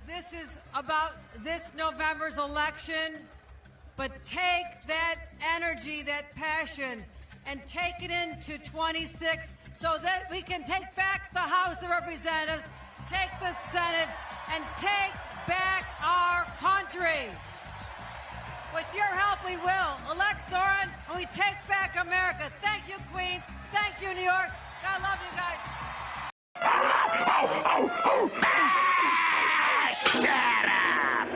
This is about this November's election, but take that energy, that passion, and take it into 26 so that we can take back the House of Representatives, take the Senate, and take back our country. With your help, we will. Elect Soren, and we take back America. Thank you, Queens. Thank you, New York. I love you guys. Shut up!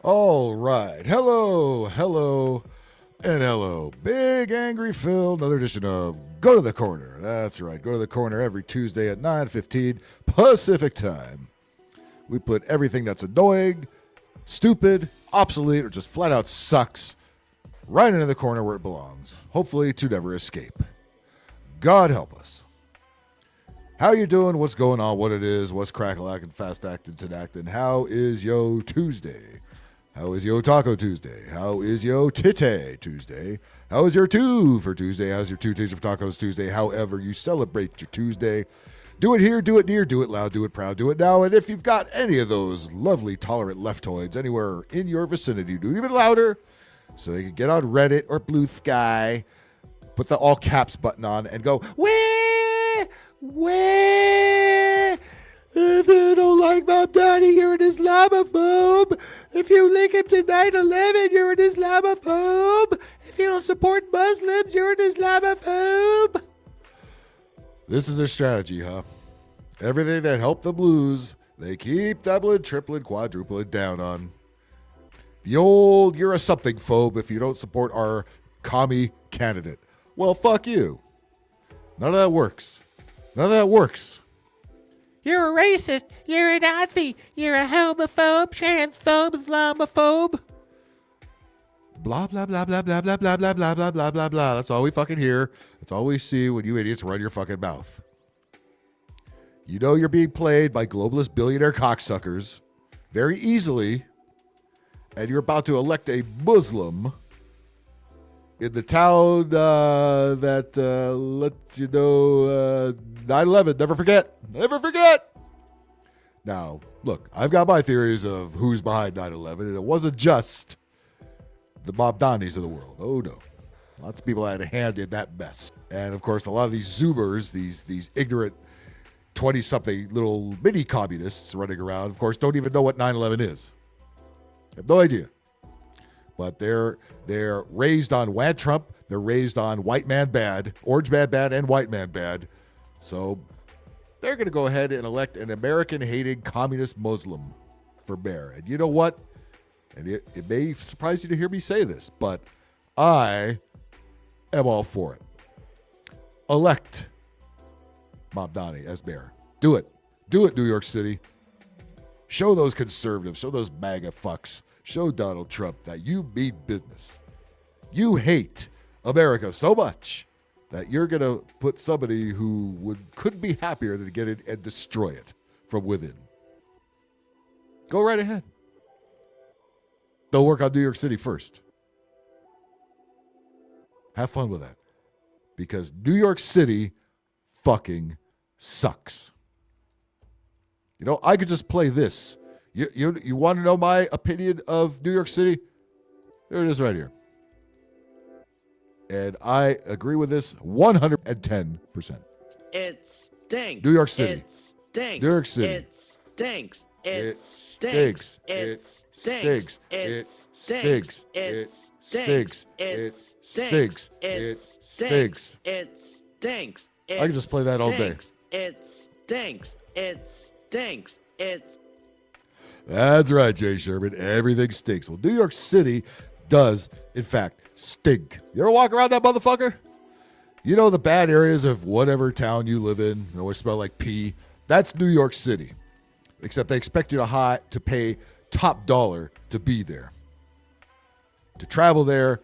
All right. Hello, and hello. Big Angry Phil, another edition of Go to the Corner. That's right. Go to the Corner every Tuesday at 9:15 Pacific Time. We put everything that's annoying, stupid, obsolete, or just flat out sucks right into the corner where it belongs, hopefully to never escape. God help us. How you doing? What's going on? What it is? What's crack-a-lackin', fast-actin', tin-actin'? How is yo Tuesday? How is yo Taco Tuesday? How is yo Tite Tuesday? How is your two for Tuesday? How's your 2 days of Tacos Tuesday? However you celebrate your Tuesday. Do it here, do it near, do it loud, do it proud, do it now. And if you've got any of those lovely tolerant leftoids anywhere in your vicinity, do it even louder so you can get on Reddit or Blue Sky, put the all caps button on and go, where? If you don't like Bob Daddy, you're an Islamophobe. If you link him to 9/11, you're an Islamophobe. If you don't support Muslims, you're an Islamophobe. This is their strategy, huh? Everything that helped the blues, they keep doubling, tripling, quadrupling down on. The old, you're a something phobe if you don't support our commie candidate. Well, fuck you. None of that works. None of that works. You're a racist. You're a Nazi. You're a homophobe, transphobe, Islamophobe. Blah, blah, blah, blah, blah, blah, blah, blah, blah, blah, blah, blah, blah. That's all we fucking hear. That's all we see when you idiots run your fucking mouth. You know you're being played by globalist billionaire cocksuckers very easily, and you're about to elect a Muslim in the town that lets you know 9/11. Never forget. Never forget. Now, look, I've got my theories of who's behind 9/11, and it wasn't just the Bob Donnies of the world. Oh, no. Lots of people had a hand in that mess. And, of course, a lot of these Zoomers, these ignorant 20-something little mini-communists running around, of course, don't even know what 9/11 is. Have no idea. But they're raised on Wad Trump. They're raised on white man bad, orange man bad, and white man bad. So they're going to go ahead and elect an American-hating communist Muslim for mayor. And you know what? And it may surprise you to hear me say this, but I am all for it. Elect Bob Donnie as mayor. Do it. Do it, New York City. Show those conservatives, show those MAGA fucks, show Donald Trump that you mean business. You hate America so much that you're going to put somebody who couldn't be happier than to get it and destroy it from within. Go right ahead. They'll work on New York City first. Have fun with that. Because New York City fucking sucks. You know, I could just play this. You want to know my opinion of New York City? There it is right here. And I agree with this 110%. It stinks. New York City. It stinks. New York City. It stinks. It stinks. stinks. It stinks. stinks. It It stinks. stinks. It It stinks. stinks. It It stinks. stinks. It stinks. I can just play that all day. It stinks. It stinks. It. That's right, Jay Sherman. Everything stinks. Well, New York City does, in fact, stink. You ever walk around that motherfucker? You know the bad areas of whatever town you live in, they always smell like pee. That's New York City. Except they expect you to pay top dollar to be there. To travel there,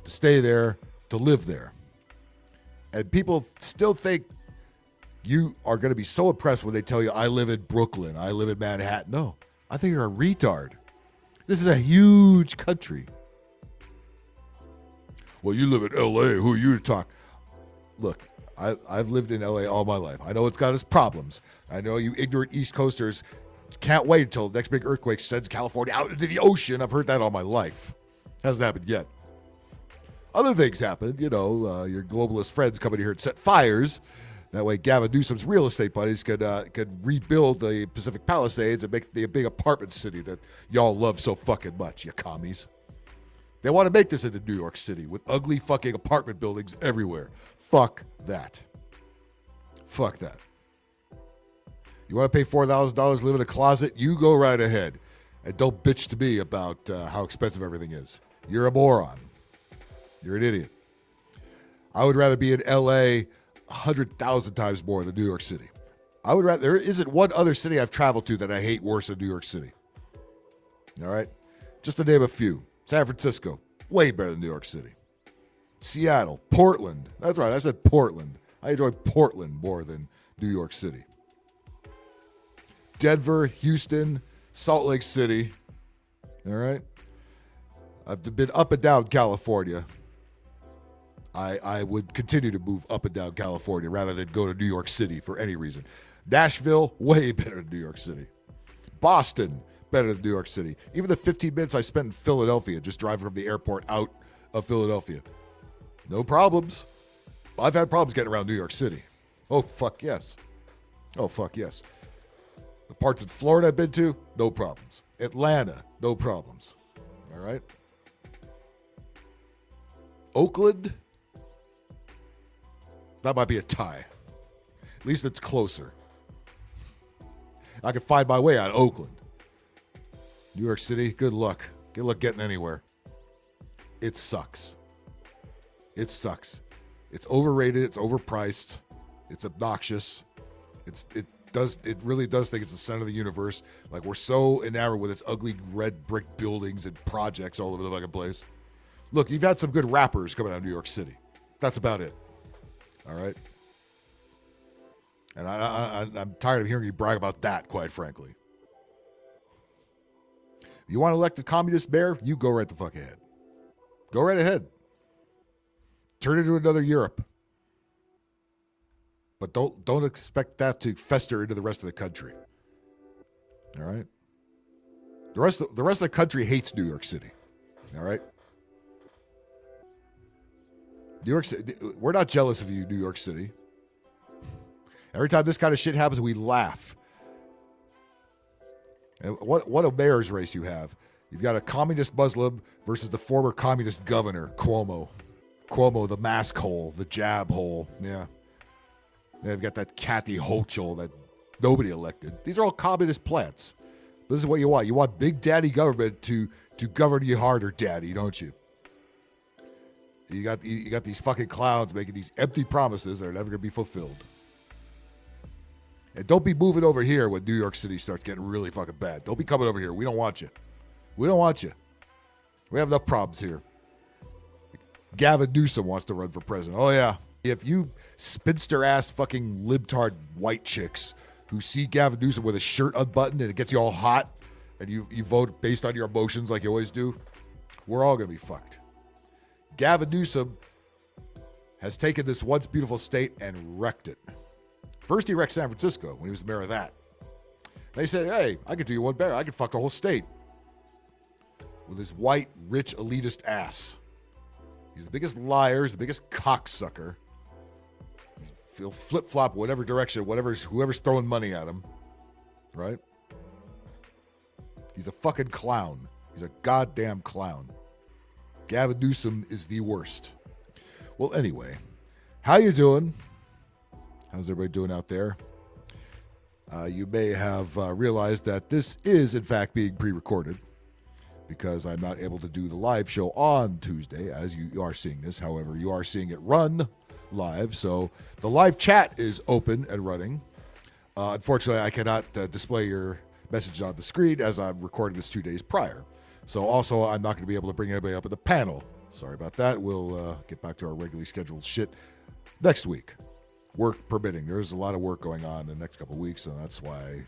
to stay there, to live there. And people still think you are going to be so impressed when they tell you, I live in Brooklyn, I live in Manhattan. No, I think you're a retard. This is a huge country. Well, you live in L.A. Who are you to talk? Look, I've lived in L.A. all my life. I know it's got its problems. I know you ignorant East Coasters can't wait until the next big earthquake sends California out into the ocean. I've heard that all my life. Hasn't happened yet. Other things happen. You know, your globalist friends come in here and set fires. That way Gavin Newsom's real estate buddies could rebuild the Pacific Palisades and make the big apartment city that y'all love so fucking much, you commies. They want to make this into New York City with ugly fucking apartment buildings everywhere. Fuck that. Fuck that. You want to pay $4,000 to live in a closet? You go right ahead. And don't bitch to me about how expensive everything is. You're a moron. You're an idiot. I would rather be in L.A. 100,000 times more than New York City. I would rather. There isn't one other city I've traveled to that I hate worse than New York City. All right? Just to name a few. San Francisco, way better than New York City. Seattle, Portland. That's right, I said Portland. I enjoy Portland more than New York City. Denver, Houston, Salt Lake City. All right? I've been up and down California. I would continue to move up and down California rather than go to New York City for any reason. Nashville, way better than New York City. Boston, better than New York City. Even the 15 minutes I spent in Philadelphia, just driving from the airport out of Philadelphia. No problems. I've had problems getting around New York City. Oh, fuck yes. Oh, fuck yes. The parts in Florida I've been to, no problems. Atlanta, no problems. All right? Oakland, that might be a tie. At least it's closer. I can find my way out of Oakland. New York City, good luck. Good luck getting anywhere. It sucks. It sucks. It's overrated. It's overpriced. It's obnoxious. It really does think it's the center of the universe. Like, we're so enamored with its ugly red brick buildings and projects all over the fucking place. Look, you've had some good rappers coming out of New York City. That's about it. All right? And I'm tired of hearing you brag about that, quite frankly. You want to elect a communist mayor? You go right the fuck ahead. Go right ahead. Turn it into another Europe. But don't expect that to fester into the rest of the country. All right? The rest of the country hates New York City. All right? New York City, we're not jealous of you, New York City. Every time this kind of shit happens, we laugh. And what a mayor's race you have. You've got a communist Muslim versus the former communist governor, Cuomo. Cuomo, the mask hole, the jab hole. Yeah. They've got that Kathy Hochul that nobody elected. These are all communist plants. This is what you want. You want big daddy government to govern you harder, daddy, don't you? You got these fucking clowns making these empty promises that are never going to be fulfilled. And don't be moving over here when New York City starts getting really fucking bad. Don't be coming over here. We don't want you. We don't want you. We have enough problems here. Gavin Newsom wants to run for president. Oh, yeah. If you spinster-ass fucking libtard white chicks who see Gavin Newsom with his shirt unbuttoned and it gets you all hot and you vote based on your emotions like you always do, we're all going to be fucked. Gavin Newsom has taken this once beautiful state and wrecked it. First, he wrecked San Francisco when he was the mayor of that. They said, hey, I could do you one better. I could fuck the whole state with his white, rich, elitist ass. He's the biggest liar. He's the biggest cocksucker. He'll flip-flop whatever direction, whoever's throwing money at him. Right? He's a fucking clown. He's a goddamn clown. Gavin Newsom is the worst. Well, anyway, how you doing? How's everybody doing out there? You may have realized that this is, in fact, being pre-recorded because I'm not able to do the live show on Tuesday, as you are seeing this. However, you are seeing it run live, so the live chat is open and running. Unfortunately, I cannot display your message on the screen as I'm recording this 2 days prior. So also, I'm not going to be able to bring anybody up in the panel. Sorry about that. We'll get back to our regularly scheduled shit next week. Work permitting. There's a lot of work going on in the next couple of weeks, and that's why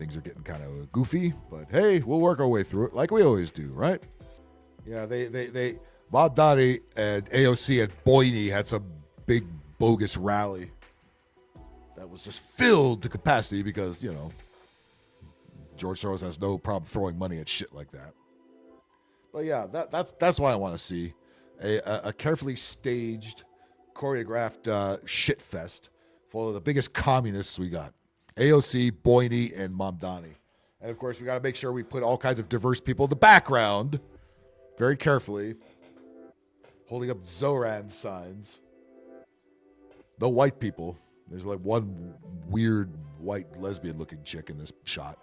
things are getting kind of goofy, but hey, we'll work our way through it like we always do, right? Yeah, they Bob Dottie and AOC and Boyne had some big bogus rally that was just filled to capacity because, you know, George Soros has no problem throwing money at shit like that. But yeah, that's why I want to see a carefully staged, choreographed shit fest full of the biggest communists we got. AOC, Boyne, and Mamdani. And of course, we got to make sure we put all kinds of diverse people in the background very carefully, holding up Zoran signs. No white people. There's like one weird white lesbian looking chick in this shot.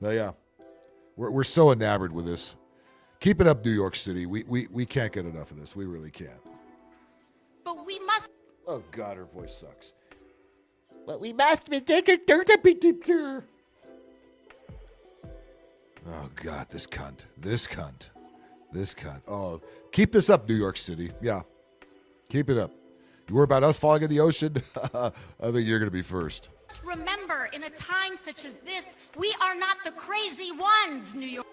But yeah, we're so enamored with this. Keep it up, New York City. We can't get enough of this. We really can't. But we must. Oh God, her voice sucks. But we must be. Oh God, this cunt. Oh, keep this up, New York City. Yeah, keep it up. You worry about us falling in the ocean? I think you're gonna be first. Remember, in a time such as this, we are not the crazy ones, New York.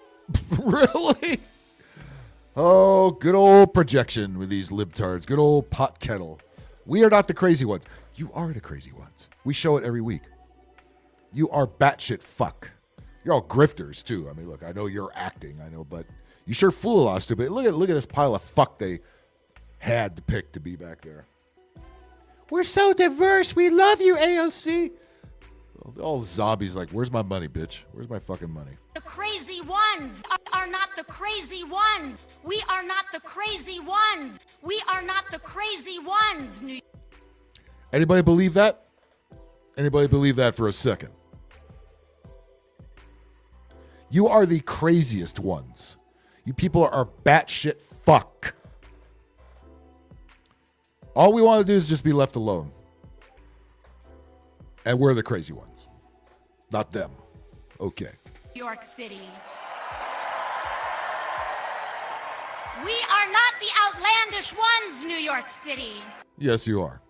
Really? Oh, good old projection with these libtards. Good old pot kettle. We are not the crazy ones. You are the crazy ones. We show it every week. You are batshit fuck. You're all grifters too. I mean, look, I know you're acting, I know, but you sure fool a lot of stupid. Look at this pile of fuck they had to pick to be back there. We're so diverse. We love you, AOC. All the zombies like, where's my money, bitch? Where's my fucking money? The crazy ones are not the crazy ones. We are not the crazy ones. We are not the crazy ones, New York. Anybody believe that? Anybody believe that for a second? You are the craziest ones. You people are batshit fuck. All we want to do is just be left alone. And we're the crazy ones. Not them. Okay. New York City. We are not the outlandish ones, New York City. Yes, you are.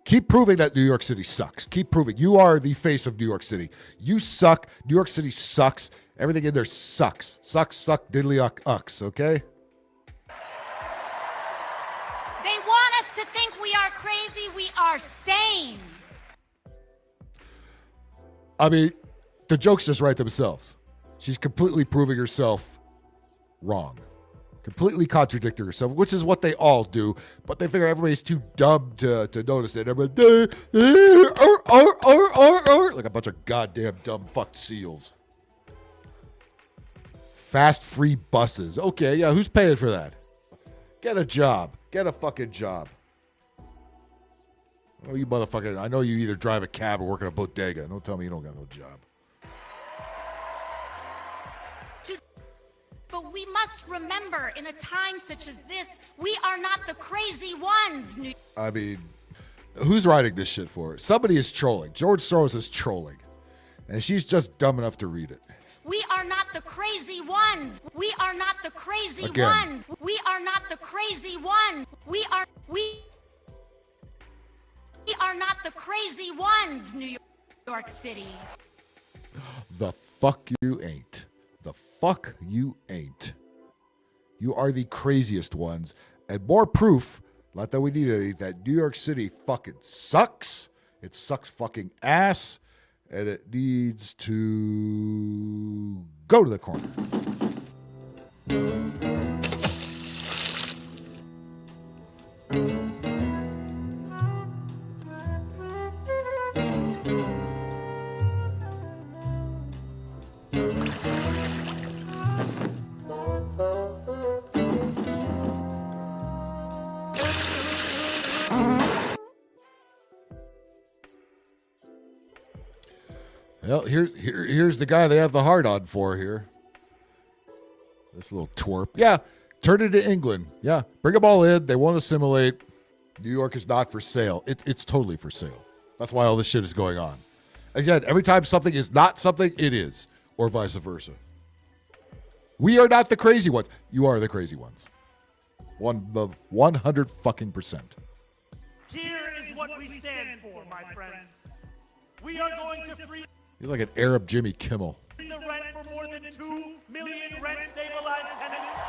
Keep proving that New York City sucks. Keep proving. You are the face of New York City. You suck. New York City sucks. Everything in there sucks. Suck, diddly ucks, okay? They want us to think we are crazy. We are sane. I mean, the jokes just write themselves. She's completely proving herself wrong. Completely contradicting herself, which is what they all do, but they figure everybody's too dumb to notice it. Everybody, like a bunch of goddamn dumb fucked seals. Fast free buses. Okay, yeah, who's paying for that? Get a job. Get a fucking job. Oh, you motherfucker. I know you either drive a cab or work at a bodega. Don't tell me you don't got no job. But we must remember, in a time such as this, we are not the crazy ones. I mean, who's writing this shit for her? Somebody is trolling. George Soros is trolling. And she's just dumb enough to read it. We are not the crazy ones. We are not the crazy Again. ones. We are not the crazy ones. We are not the crazy ones, New York City. The fuck you ain't. The fuck you ain't. You are the craziest ones. And more proof, not that we need any, that New York City fucking sucks. It sucks fucking ass. And it needs to go to the corner. Well, here's the guy they have the hard on for here. This little twerp. Yeah, turn it to England. Yeah, bring them all in. They won't assimilate. New York is not for sale. It's totally for sale. That's why all this shit is going on. Again, every time something is not something, it is. Or vice versa. We are not the crazy ones. You are the crazy ones. 100 fucking percent. Here is what we stand for, my friends. We are going to free You're like an Arab Jimmy Kimmel. The rent for more than 2 million rent-stabilized tenants.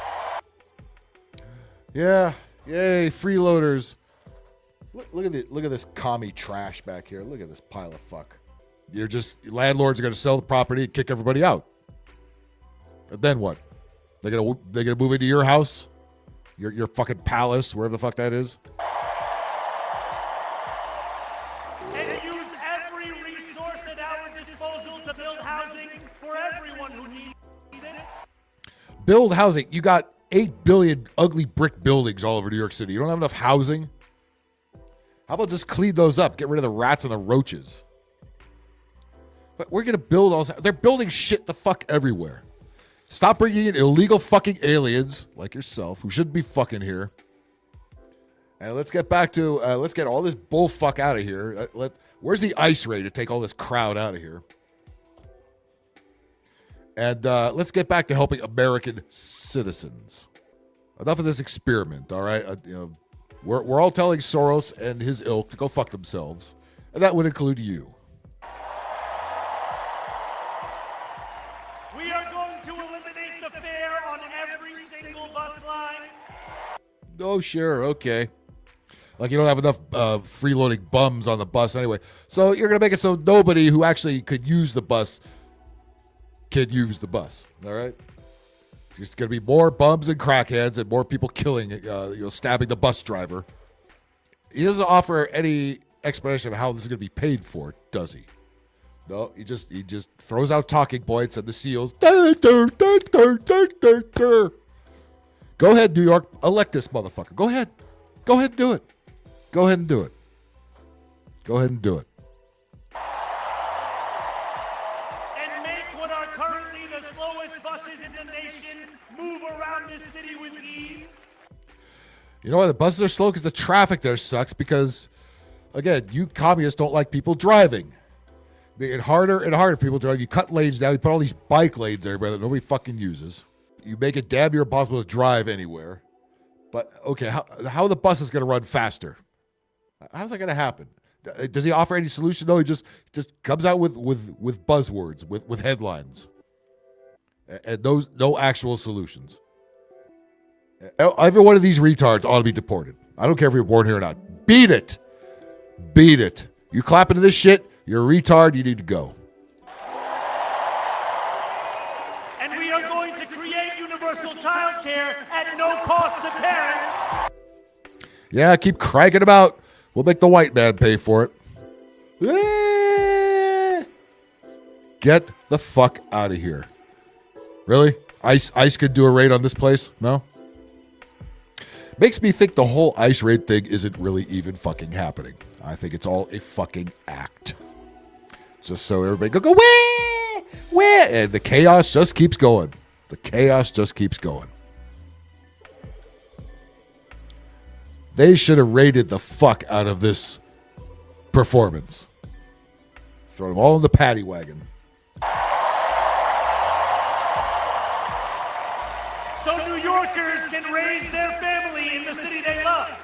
Yeah. Yay, freeloaders. Look at this commie trash back here. Look at this pile of fuck. Landlords are gonna sell the property and kick everybody out. And then what? They're gonna move into your house? Your fucking palace, wherever the fuck that is. And use every resource at our disposal to build housing for everyone who needs it. Build housing. You got 8 billion ugly brick buildings all over New York City. You don't have enough housing? How about just clean those up? Get rid of the rats and the roaches. But we're going to build all this. They're building shit the fuck everywhere. Stop bringing in illegal fucking aliens like yourself who shouldn't be fucking here. And let's get back to, let's get all this bull fuck out of here. Where's the ICE raid to take all this crowd out of here? And let's get back to helping American citizens. Enough of this experiment, all right? We're all telling Soros and his ilk to go fuck themselves. And that would include you. We are going to eliminate the fare on every single bus line. Oh, sure, okay. Like you don't have enough freeloading bums on the bus anyway. So you're going to make it so nobody who actually could use the bus can use the bus, all right? It's just going to be more bums and crackheads and more people killing, stabbing the bus driver. He doesn't offer any explanation of how this is going to be paid for, does he? No, he just throws out talking points and the seals. Go ahead, New York. Elect this motherfucker. Go ahead. Go ahead and do it. Go ahead and do it. Go ahead and do it. And make what are currently the slowest buses in the nation move around this city with ease. You know why the buses are slow? Because the traffic there sucks. Because, again, you communists don't like people driving. Make it harder and harder for people to drive. You cut lanes down. You put all these bike lanes everywhere that nobody fucking uses. You make it damn near impossible to drive anywhere. But, okay, how the bus is going to run faster? How's that going to happen? Does he offer any solution? No, he just comes out with buzzwords, with headlines. And those no actual solutions. Every one of these retards ought to be deported. I don't care if you're born here or not. Beat it. Beat it. You clapping to this shit, you're a retard, you need to go. And we are going to create universal child care at no cost to parents. Yeah, keep cranking them out. We'll make the white man pay for it. Get the fuck out of here. Really? ICE could do a raid on this place? No? Makes me think the whole ICE raid thing isn't really even fucking happening. I think it's all a fucking act. Just so everybody go, where? And the chaos just keeps going. The chaos just keeps going. They should have raided the fuck out of this performance. Throw them all in the paddy wagon. So New Yorkers can raise their family in the city they love.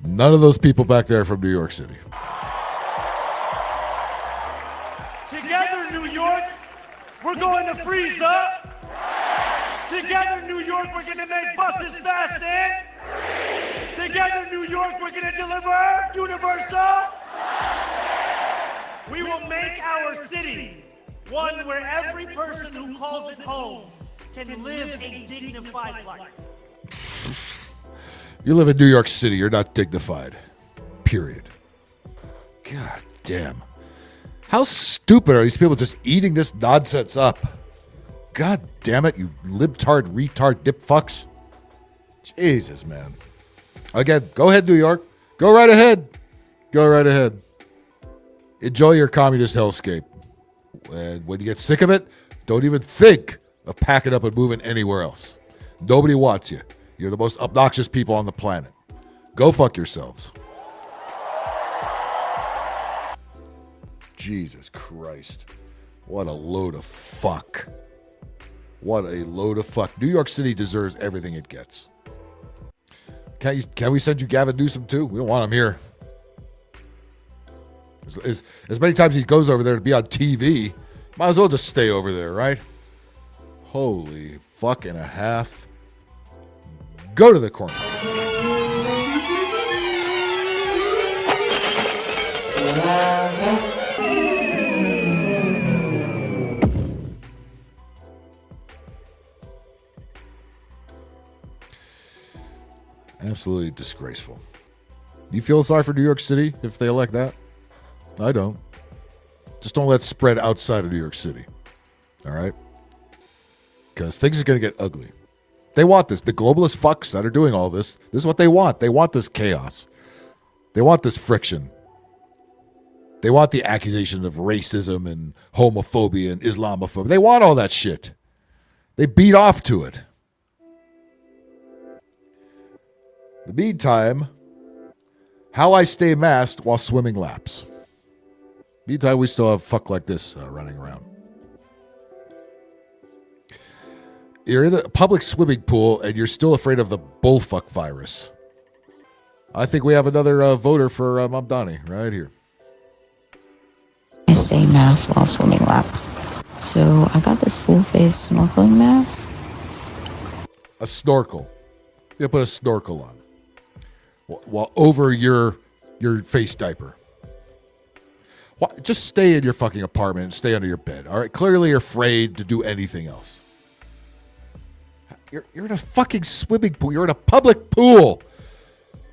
None of those people back there are from New York City. Together, New York, we're going to freeze the... Together, New York, we're going to make buses fast and... Together, New York, we're going to deliver universal... We will make our city one where every person who calls it home can live a dignified life. You live in New York City, you're not dignified. Period. God damn. How stupid are these people just eating this nonsense up? God damn it, you libtard, retard, dip fucks. Jesus, man. Again, go ahead, New York. Go right ahead. Go right ahead. Enjoy your communist hellscape. And when you get sick of it, don't even think of packing up and moving anywhere else. Nobody wants you. You're the most obnoxious people on the planet. Go fuck yourselves. Jesus Christ. What a load of fuck. What a load of fuck. New York City deserves everything it gets. Can we send you Gavin Newsom too? We don't want him here. As many times he goes over there to be on TV, might as well just stay over there, right? Holy fuck and a half. Go to the corner. Absolutely disgraceful. Do you feel sorry for New York City if they elect that? I don't. Just don't let it spread outside of New York City. All right? Because things are going to get ugly. They want this. The globalist fucks that are doing all this, this is what they want. They want this chaos. They want this friction. They want the accusations of racism and homophobia and Islamophobia. They want all that shit. They beat off to it. In the meantime, how I stay masked while swimming laps. Meantime, we still have fuck like this running around. You're in a public swimming pool and you're still afraid of the bullfuck virus. I think we have another voter for Mamdani right here. I stay masked while swimming laps. So I got this full face snorkeling mask. A snorkel. You put a snorkel on. While over your face diaper. Just stay in your fucking apartment and stay under your bed. All right. Clearly you're afraid to do anything else. You're in a fucking swimming pool. You're in a public pool.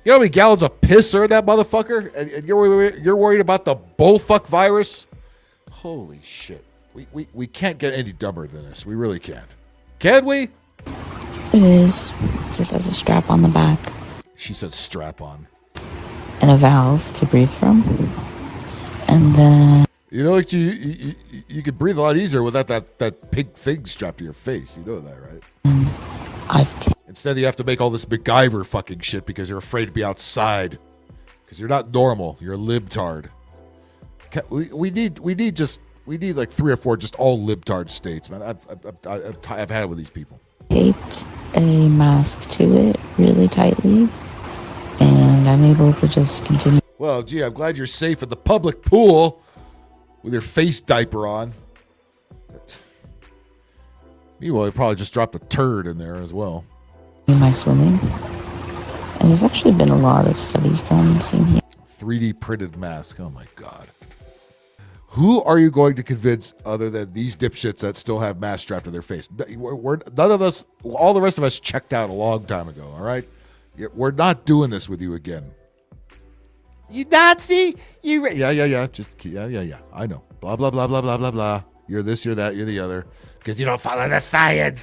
You know how many gallons of piss are in that motherfucker? And you're worried about the bullfuck virus? Holy shit. We can't get any dumber than this. We really can't. Can we? It is. It just has a strap on the back. She said strap on. And a valve to breathe from. And then... You know, you could breathe a lot easier without that pink thing strapped to your face. You know that, right? Instead, you have to make all this MacGyver fucking shit because you're afraid to be outside. Because you're not normal. You're a libtard. We need like 3 or 4 just all libtard states, man. I've had it with these people. Taped a mask to it really tightly, and I'm able to just continue. Well, gee, I'm glad you're safe at the public pool with your face diaper on. Meanwhile, you probably just dropped a turd in there as well. My swimming, and there's actually been a lot of studies done. Seen here. 3D printed mask. Oh my god. Who are you going to convince other than these dipshits that still have masks strapped to their face? None of us, all the rest of us checked out a long time ago, all right? We're not doing this with you again. You Nazi! Yeah. Yeah. I know. Blah, blah, blah, blah, blah, blah, blah. You're this, you're that, you're the other. Because you don't follow the science.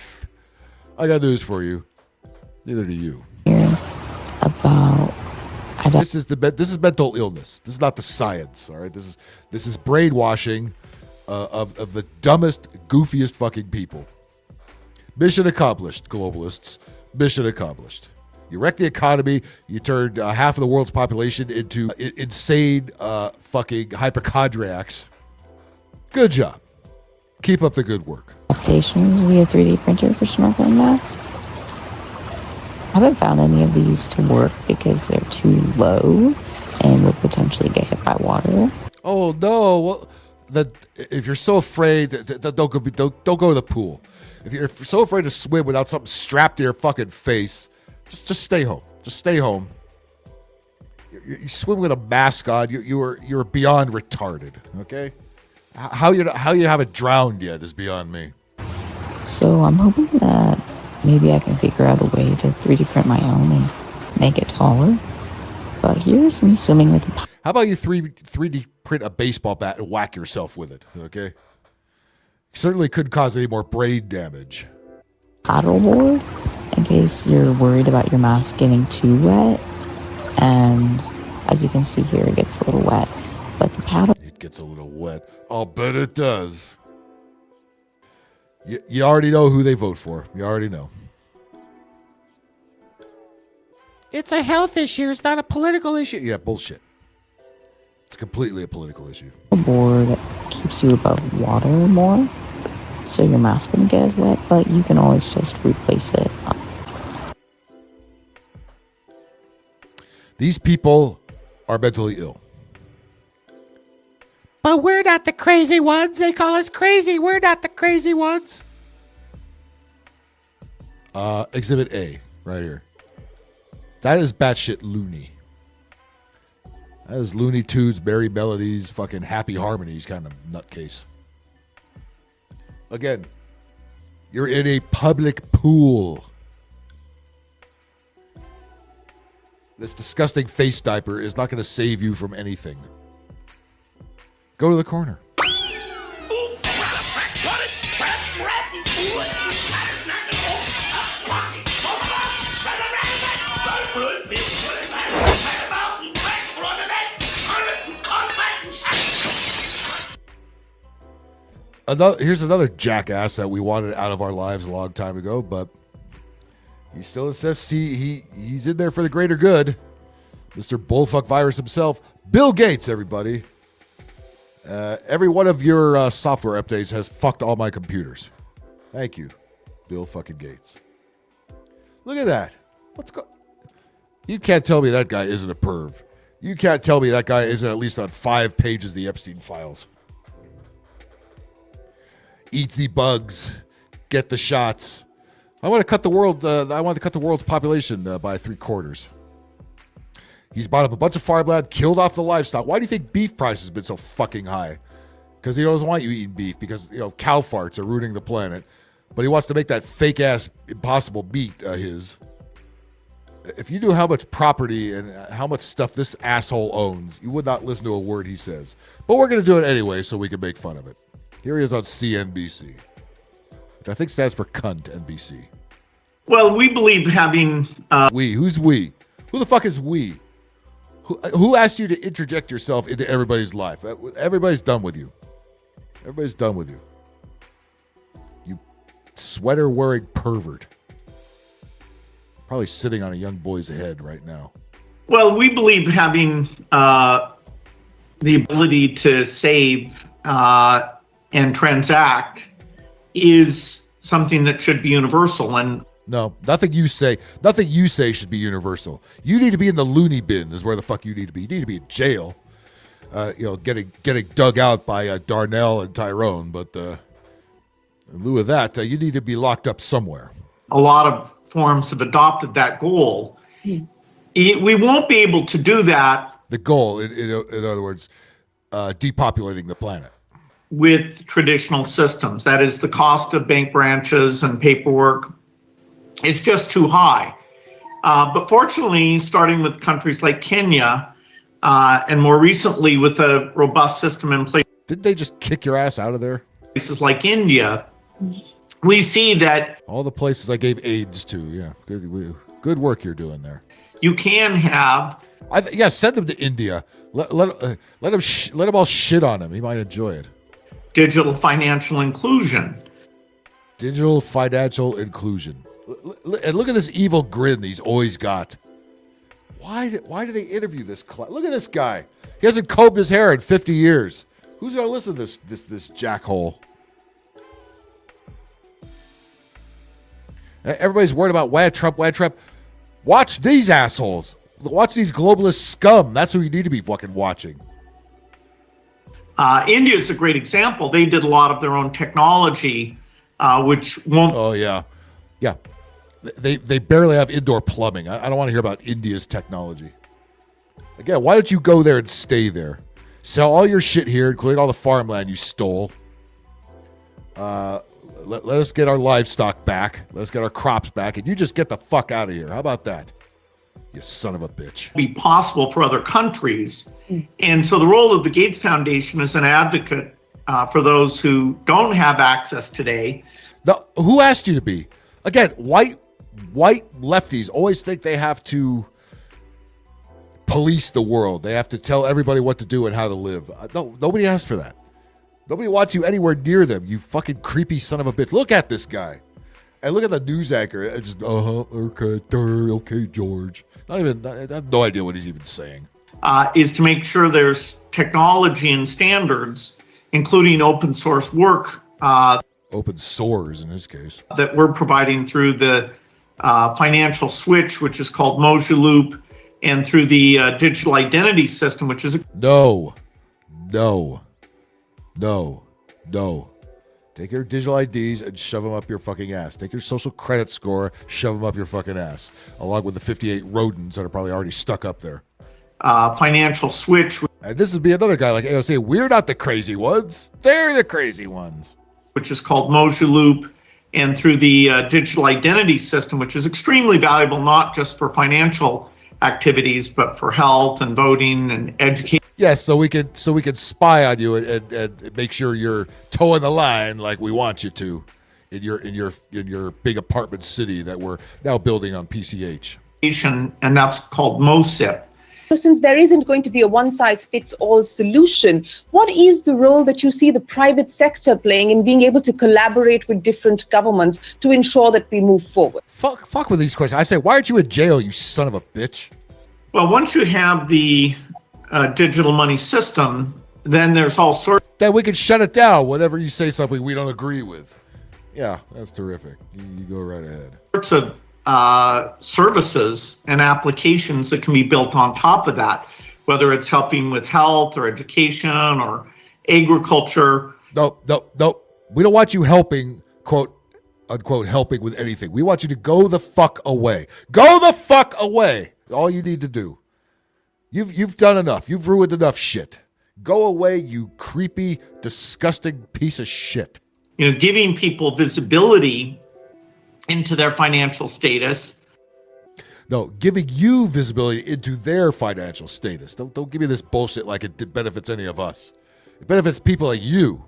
I got news for you. Neither do you. About... This is mental illness. This is not the science, all right? This is brainwashing of the dumbest, goofiest fucking people. Mission accomplished, globalists. Mission accomplished. You wrecked the economy. You turned half of the world's population into insane fucking hypochondriacs. Good job. Keep up the good work. Adaptations via 3D printer for snorkeling masks. I haven't found any of these to work because they're too low and would potentially get hit by water. Oh no! Well, if you're so afraid, don't go to the pool. If you're so afraid to swim without something strapped to your fucking face, just stay home. Just stay home. You swim with a mask on. You're beyond retarded. Okay? How you haven't drowned yet is beyond me. So I'm hoping that maybe I can figure out a way to 3D print my own and make it taller. But here's me swimming with a... How about you 3D print a baseball bat and whack yourself with it, okay? Certainly couldn't cause any more brain damage. Paddleboard, in case you're worried about your mask getting too wet. And as you can see here, it gets a little wet. But the paddle... It gets a little wet. I'll bet it does. You already know who they vote for. You already know. It's a health issue. It's not a political issue. Yeah, bullshit. It's completely a political issue. The board keeps you above water more, so your mask wouldn't get as wet, but you can always just replace it. These people are mentally ill. But we're not the crazy ones. They call us crazy. We're not the crazy ones. Exhibit A, right here. That is batshit loony. That is Looney Tunes, Merry Melodies, fucking Happy Harmonies kind of nutcase. Again, you're in a public pool. This disgusting face diaper is not going to save you from anything. Go to the corner. Here's another jackass that we wanted out of our lives a long time ago, but he still insists he's in there for the greater good. Mr. Bullfuck Virus himself, Bill Gates, everybody. Every one of your software updates has fucked all my computers. Thank you, Bill fucking Gates. Look at that. You can't tell me that guy isn't a perv. You can't tell me that guy isn't at least on 5 pages of the Epstein files. Eat the bugs, get the shots. I want to cut the world. I want to cut the world's population by 3/4. He's bought up a bunch of farmland, killed off the livestock. Why do you think beef prices have been so fucking high? Because he doesn't want you eating beef because cow farts are ruining the planet. But he wants to make that fake ass impossible meat his. If you knew how much property and how much stuff this asshole owns, you would not listen to a word he says. But we're going to do it anyway so we can make fun of it. Here he is on CNBC, which I think stands for cunt NBC. Well, we believe having... We? Who's we? Who the fuck is we? Who asked you to interject yourself into everybody's life? Everybody's done with you. Everybody's done with you. You sweater-wearing pervert. Probably sitting on a young boy's head right now. Well, we believe having the ability to save and transact is something that should be universsul. And no, nothing you say should be universal. You need to be in the loony bin is where the fuck you need to be. You need to be in jail, getting dug out by Darnell and Tyrone. But in lieu of that, you need to be locked up somewhere. A lot of forms have adopted that goal. We won't be able to do that. The goal, in other words, depopulating the planet. With traditional systems. That is, the cost of bank branches and paperwork is just too high. But fortunately, starting with countries like Kenya, and more recently with a robust system in place. Didn't they just kick your ass out of there? Places like India, we see that... All the places I gave AIDS to, yeah. Good work you're doing there. You can have... Send them to India. Let him all shit on him. He might enjoy it. Digital financial inclusion. Digital financial inclusion. And look at this evil grin he's always got. Why do they interview this? Look at this guy. He hasn't combed his hair in 50 years. Who's going to listen to this jackhole? Everybody's worried about Wad Trump. Watch these assholes. Watch these globalist scum. That's who you need to be fucking watching. India is a great example. They did a lot of their own technology, which won't... Oh, yeah. Yeah. They barely have indoor plumbing. I don't want to hear about India's technology. Again, why don't you go there and stay there? Sell all your shit here, including all the farmland you stole. Let us get our livestock back. Let us get our crops back, and you just get the fuck out of here. How about that? You son of a bitch. Be possible for other countries. And so the role of the Gates Foundation is an advocate for those who don't have access today. Who asked you to be? Again, white lefties always think they have to police the world. They have to tell everybody what to do and how to live. No, nobody asked for that. Nobody wants you anywhere near them, you fucking creepy son of a bitch. Look at this guy. And look at the news anchor. It's just, okay, George. I have no idea what he's even saying. Is to make sure there's technology and standards, including open source work. Open source in his case. That we're providing through the financial switch, which is called Mojaloop, and through the digital identity system, which is... No. No. Take your digital IDs and shove them up your fucking ass. Take your social credit score, shove them up your fucking ass, along with the 58 rodents that are probably already stuck up there. Financial switch, And this would be another guy like AOC. We're not the crazy ones. They're the crazy ones. which is called Moja Loop, and through the digital identity system, which is extremely valuable, not just for financial activities, but for health and voting and education. Yes, so we could spy on you and make sure you're towing the line like we want you to in your big apartment city that we're now building on PCH. And that's called MOSIP. Since there isn't going to be a one-size-fits-all solution, what is the role that you see the private sector playing in being able to collaborate with different governments to ensure that we move forward? Fuck with these questions. I say, why aren't you in jail, you son of a bitch? Well, once you have the digital money system, then there's all sorts Then we can shut it down whenever you say something we don't agree with. Yeah, that's terrific. You go right ahead. of services and applications that can be built on top of that, whether it's helping with health or education or agriculture. No. We don't want you helping, quote unquote, helping with anything. We want you to go the fuck away. Go the fuck away. All you need to do. You've done enough. You've ruined enough shit. Go away, you creepy, disgusting piece of shit. You know, giving people visibility into their financial status. No, giving you visibility into their financial status. Don't give me this bullshit like it benefits any of us. It benefits people like you.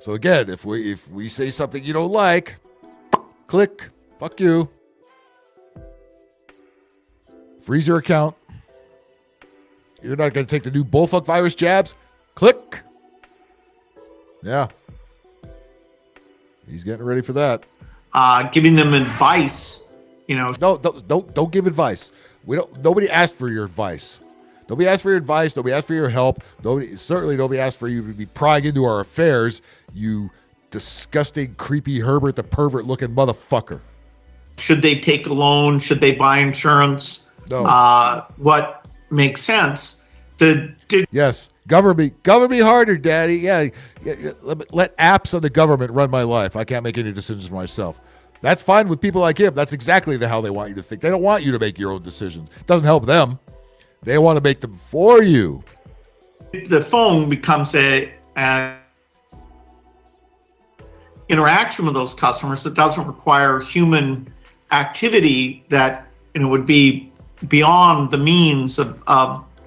So again, if we say something you don't like, click, fuck you. Freeze your account. You're not going to take the new bullfuck virus jabs? Click. Yeah. He's getting ready for that. Giving them advice, you know. No, don't give advice. Nobody asked for your advice. Nobody asked for your advice. Nobody asked for your help. Nobody asked for you to be prying into our affairs, you disgusting, creepy Herbert the pervert looking motherfucker. Should they take a loan? Should they buy insurance? No. What makes sense? Yes. Govern me harder, Daddy. Yeah. Let apps of the government run my life. I can't make any decisions for myself. That's fine with people like him. That's exactly how they want you to think. They don't want you to make your own decisions. It doesn't help them. They want to make them for you. The phone becomes a interaction with those customers that doesn't require human activity that, you know, would be beyond the means of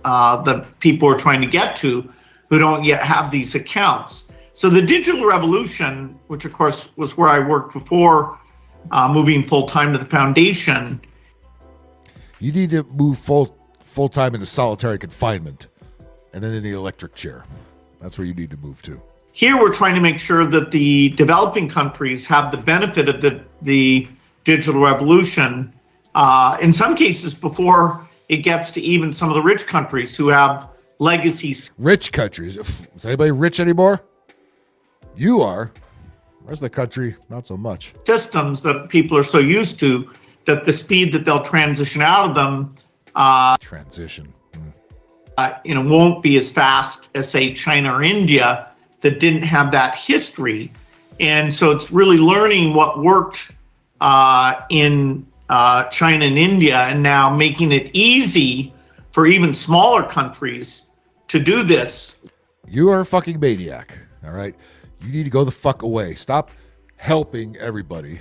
the people we're trying to get to who don't yet have these accounts. So the digital revolution, which of course was where I worked before moving full-time to the foundation. You need to move full-time into solitary confinement and then in the electric chair. That's where you need to move to. Here we're trying to make sure that the developing countries have the benefit of the digital revolution, in some cases before it gets to even some of the rich countries who have legacies. Rich countries? Is anybody rich anymore? You are. The rest of the country, not so much. Systems that people are so used to that the speed that they'll transition out of them won't be as fast as, say, China or India that didn't have that history. And so it's really learning what worked in China and India, and now making it easy for even smaller countries to do this. You are a fucking maniac, all right? You need to go the fuck away. Stop helping everybody.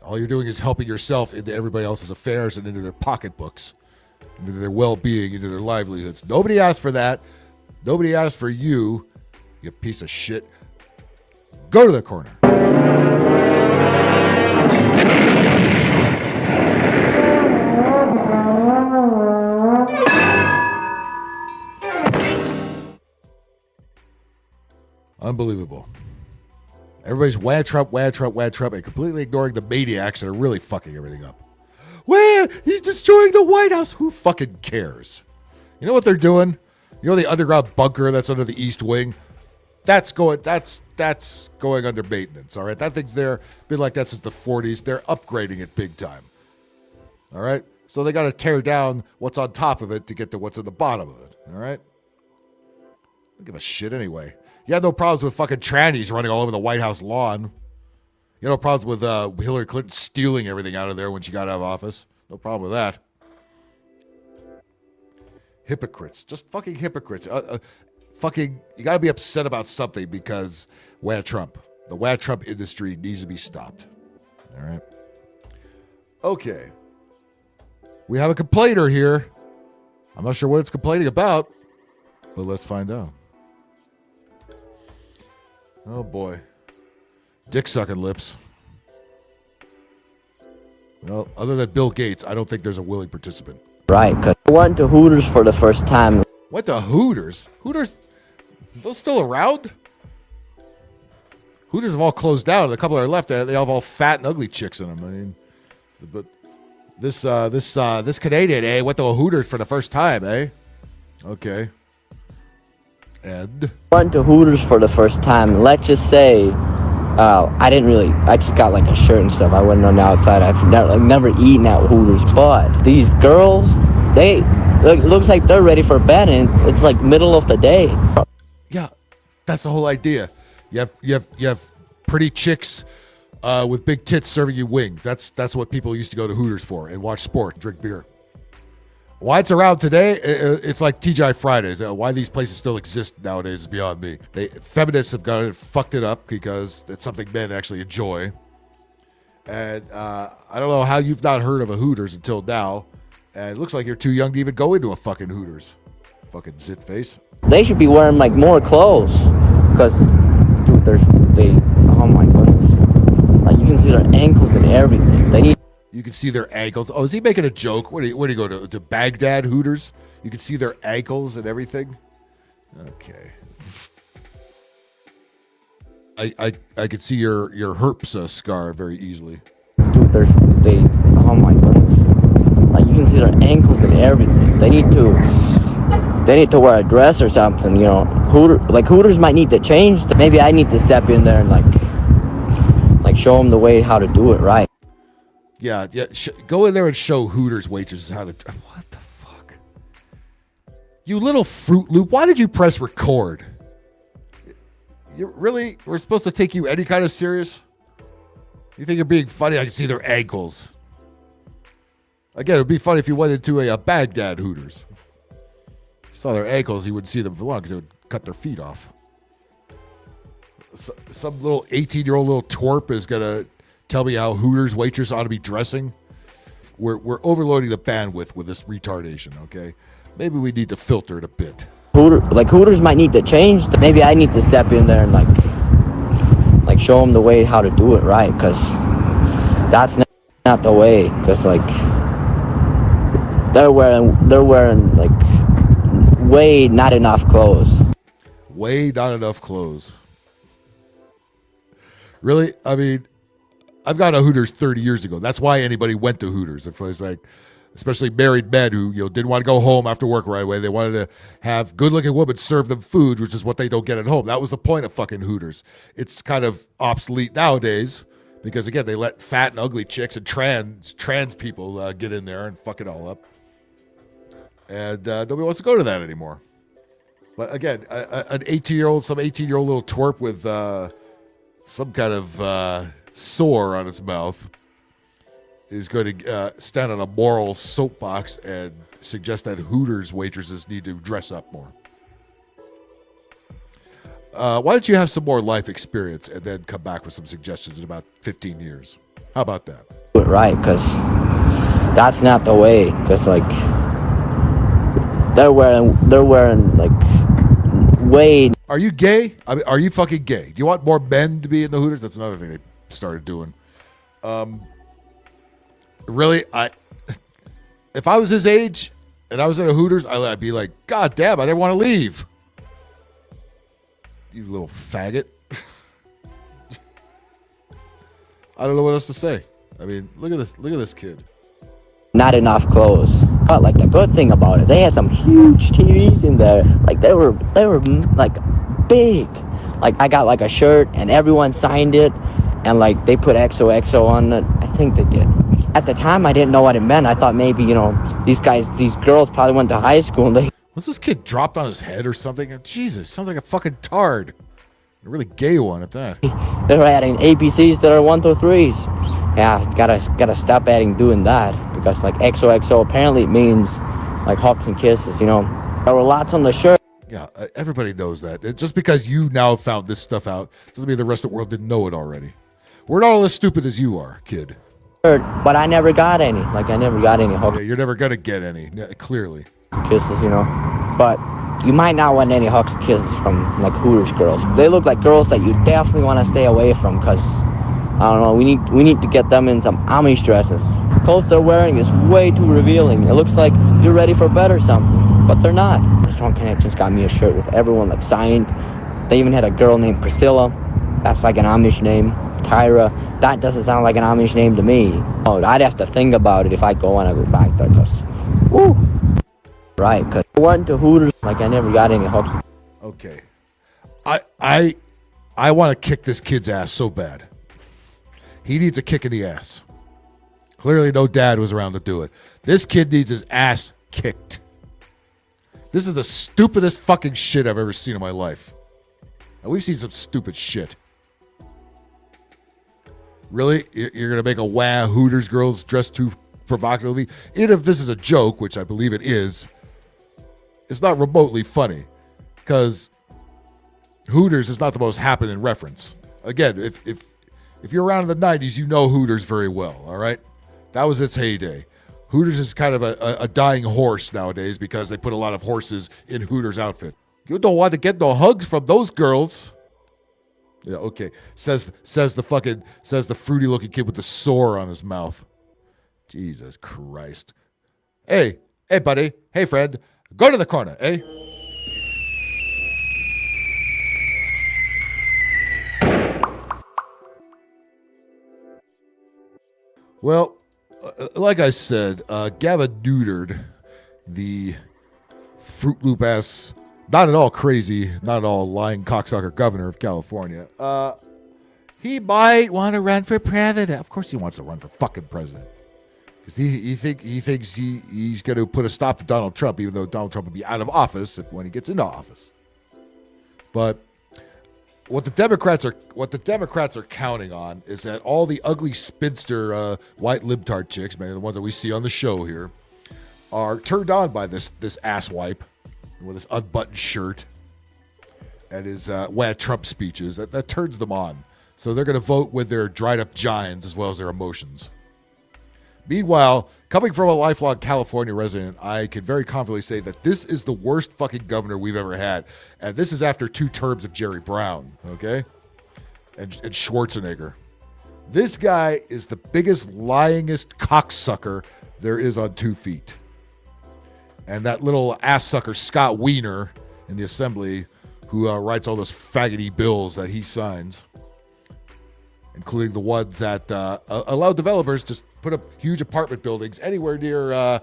All you're doing is helping yourself into everybody else's affairs and into their pocketbooks, into their well-being, into their livelihoods. Nobody asked for that. Nobody asked for you, you piece of shit. Go to the corner. Unbelievable. Everybody's wad Trump, and completely ignoring the maniacs that are really fucking everything up. Well, he's destroying the White House. Who fucking cares? You know what they're doing? You know the underground bunker that's under the East Wing? That's going under maintenance, all right? That thing's there, been like that since the 40s. They're upgrading it big time. All right? So they got to tear down what's on top of it to get to what's in the bottom of it, all right? I don't give a shit anyway. You had no problems with fucking trannies running all over the White House lawn. You had no problems with Hillary Clinton stealing everything out of there when she got out of office. No problem with that. Hypocrites. Just fucking hypocrites. Fucking, you gotta be upset about something because Trump. The Trump industry needs to be stopped. All right. Okay. We have a complainer here. I'm not sure what it's complaining about, but let's find out. Oh boy. Dick sucking lips. Well, other than Bill Gates, I don't think there's a willing participant. Right, because I went to Hooters for the first time. Went to Hooters? Hooters? Those still around? Hooters have all closed down. A couple are left. They have all fat and ugly chicks in them. I mean, but this Canadian, went to a Hooters for the first time, Okay. And Went to Hooters for the first time. Let's just say, I just got like a shirt and stuff. I went on the outside. I've never eaten at Hooters, but these girls, it looks like they're ready for bed, and it's like middle of the day. yeah, that's the whole idea. You have pretty chicks with big tits serving you wings. That's what people used to go to Hooters for and watch sport, drink beer. Why it's around today, it's like TGI Fridays. Why these places still exist nowadays is beyond me. Feminists have got it, fucked it up because it's something men actually enjoy. And I don't know how you've not heard of a Hooters until now. And it looks like you're too young to even go into a fucking Hooters. Fucking zit face. They should be wearing like more clothes, because dude, oh my goodness, like you can see their ankles and everything. They need. You can see their ankles. Oh, is he making a joke? Where do you go to Baghdad Hooters? You can see their ankles and everything. Okay. I could see your herpes scar very easily. Dude, oh my goodness, like you can see their ankles and everything. They need to wear a dress or something, you know. Hooters might need to change. Maybe I need to step in there and like show them the way how to do it right. Yeah. Go in there and show Hooters waitresses how to. What the fuck? You little Fruit Loop! Why did you press record? We're supposed to take you any kind of serious? You think you're being funny? I can see their ankles. Again, it'd be funny if you went into a Baghdad Hooters. If you saw their ankles, you wouldn't see them for long because they would cut their feet off. Some little 18-year-old little twerp is gonna tell me how Hooters waitress ought to be dressing. We're overloading the bandwidth with this retardation, okay? Maybe we need to filter it a bit. Hooters might need to change. Maybe I need to step in there and like show them the way how to do it right, because that's not the way. Because like they're wearing like way not enough clothes. Way not enough clothes. Really? I mean, I've gone to Hooters 30 years ago. That's why anybody went to Hooters. It was like, especially married men who didn't want to go home after work right away. They wanted to have good-looking women serve them food, which is what they don't get at home. That was the point of fucking Hooters. It's kind of obsolete nowadays because, again, they let fat and ugly chicks and trans people get in there and fuck it all up. And nobody wants to go to that anymore. But again, some 18-year-old little twerp with some kind of sore on its mouth is going to stand on a moral soapbox and suggest that Hooters waitresses need to dress up more. Why don't you have some more life experience and then come back with some suggestions in about 15 years? How about that? Right, because that's not the way. Because like they're wearing like way. Are you gay? I mean, are you fucking gay? Do you want more men to be in the Hooters? That's another thing they started doing. Really, if I was his age and I was at a Hooters, I'd be like, God damn, I didn't want to leave. You little faggot. I don't know what else to say. I mean, look at this kid. Not enough clothes. But like the good thing about it, they had some huge TVs in there. Like they were like big. Like I got like a shirt and everyone signed it, and like they put XOXO on it. I think they did. At the time, I didn't know what it meant. I thought maybe, these girls probably went to high school and they. Was this kid dropped on his head or something? Jesus, sounds like a fucking tard. A really gay one at that. They're adding ABCs that are 1 through 3s. Yeah, gotta stop doing that, because like XOXO apparently it means like hugs and kisses, you know. There were lots on the shirt. Yeah, everybody knows that. Just because you now found this stuff out doesn't mean the rest of the world didn't know it already. We're not all as stupid as you are, kid. But I never got any. Like, I never got any hugs. Yeah, you're never gonna get any, clearly. Kisses, you know. But you might not want any hugs and kisses from like Hooters girls. They look like girls that you definitely want to stay away from, because I don't know, we need to get them in some Amish dresses. Clothes they're wearing is way too revealing. It looks like you're ready for bed or something, but they're not. Strong Connections got me a shirt with everyone like signed. They even had a girl named Priscilla. That's like an Amish name. Kyra. That doesn't sound like an Amish name to me. Oh, I'd have to think about it if I go and I go back there, because, woo. Right, because I went to Hooters, like I never got any hugs. Okay. I want to kick this kid's ass so bad. He needs a kick in the ass. Clearly no dad was around to do it. This kid needs his ass kicked. This is the stupidest fucking shit I've ever seen in my life. And we've seen some stupid shit. Really? You're going to make a wah Hooters girls dressed too provocatively? Even if this is a joke, which I believe it is, it's not remotely funny. Because Hooters is not the most happening reference. Again, if you're around in the 90s, you know Hooters very well, all right? That was its heyday. Hooters is kind of a dying horse nowadays because they put a lot of horses in Hooters outfit. You don't want to get no hugs from those girls. Yeah, okay. Says the fruity looking kid with the sore on his mouth. Jesus Christ. Hey, buddy. Hey, friend. Go to the corner, eh? Well, like I said, Gavin neutered the Fruit Loop ass, not at all crazy, not at all lying cocksucker governor of California. He might want to run for president. Of course he wants to run for fucking president. Because he thinks he's going to put a stop to Donald Trump, even though Donald Trump will be out of office when he gets into office. But what the Democrats are counting on is that all the ugly spinster white libtard chicks, many of the ones that we see on the show here, are turned on by this ass wipe with his unbuttoned shirt and his wah Trump speeches. That turns them on. So they're going to vote with their dried up gines as well as their emotions. Meanwhile, coming from a lifelong California resident, I can very confidently say that this is the worst fucking governor we've ever had. And this is after 2 terms of Jerry Brown, okay? And Schwarzenegger. This guy is the biggest, lyingest cocksucker there is on 2 feet. And that little ass sucker, Scott Wiener, in the assembly, who writes all those faggoty bills that he signs, including the ones that allow developers to put up huge apartment buildings anywhere near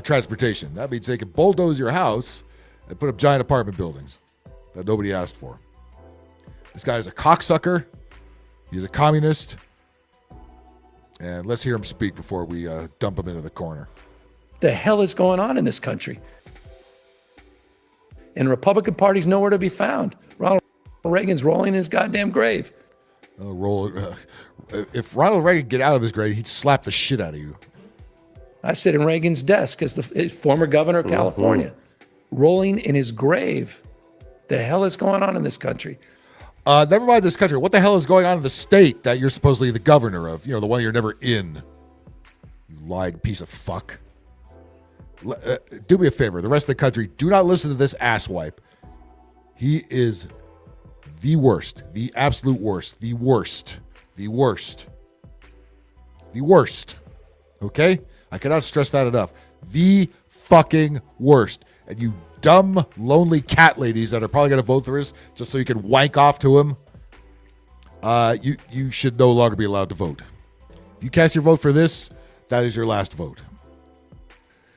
transportation. That means they can bulldoze your house and put up giant apartment buildings that nobody asked for. This guy is a cocksucker. He's a communist. And let's hear him speak before we dump him into the corner. The hell is going on in this country? And Republican Party's nowhere to be found. Ronald Reagan's rolling in his goddamn grave. If Ronald Reagan get out of his grave, he'd slap the shit out of you. I sit in Reagan's desk as the former governor of California, rolling in his grave. The hell is going on in this country? Never mind this country. What the hell is going on in the state that you're supposedly the governor of? You know, the one you're never in. You lying piece of fuck. Do me a favor. The rest of the country, do not listen to this asswipe. He is the worst. The absolute worst. The worst. The worst. The worst. Okay? I cannot stress that enough. The fucking worst. And you dumb, lonely cat ladies that are probably going to vote for us just so you can wank off to him, you should no longer be allowed to vote. If you cast your vote for this, that is your last vote.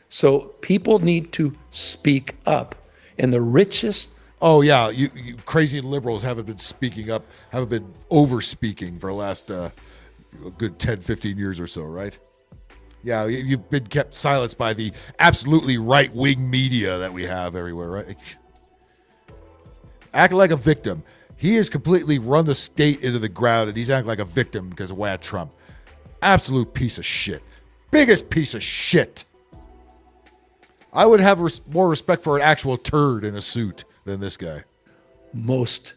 So people need to speak up. And the richest... Oh, yeah, you crazy liberals haven't been speaking up, haven't been over-speaking for the last good 10, 15 years or so, right? Yeah, you've been kept silenced by the absolutely right-wing media that we have everywhere, right? Act like a victim. He has completely run the state into the ground, and he's acting like a victim because of Wad Trump. Absolute piece of shit. Biggest piece of shit. I would have more respect for an actual turd in a suit than this guy. Most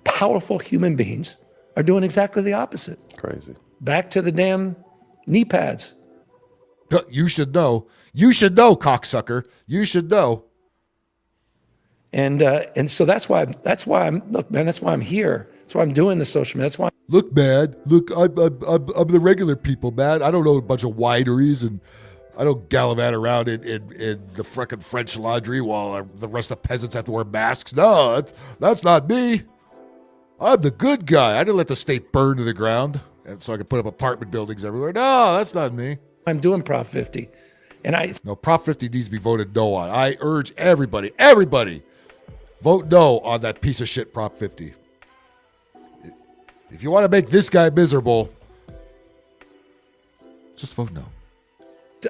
powerful human beings are doing exactly the opposite. Crazy. Back to the damn knee pads. You should know. You should know, cocksucker. You should know. And so that's why I'm look, man. That's why I'm here. That's why I'm doing the social media. That's why. Look, man. Look, I'm the regular people, man. I don't know a bunch of wineries, and I don't gallivant around in the frickin' French Laundry while the rest of the peasants have to wear masks. No, that's not me. I'm the good guy. I didn't let the state burn to the ground, and so I could put up apartment buildings everywhere. No, that's not me. I'm doing Prop 50, and no, Prop 50 needs to be voted no on. I urge everybody, vote no on that piece of shit Prop 50. If you want to make this guy miserable, just vote no.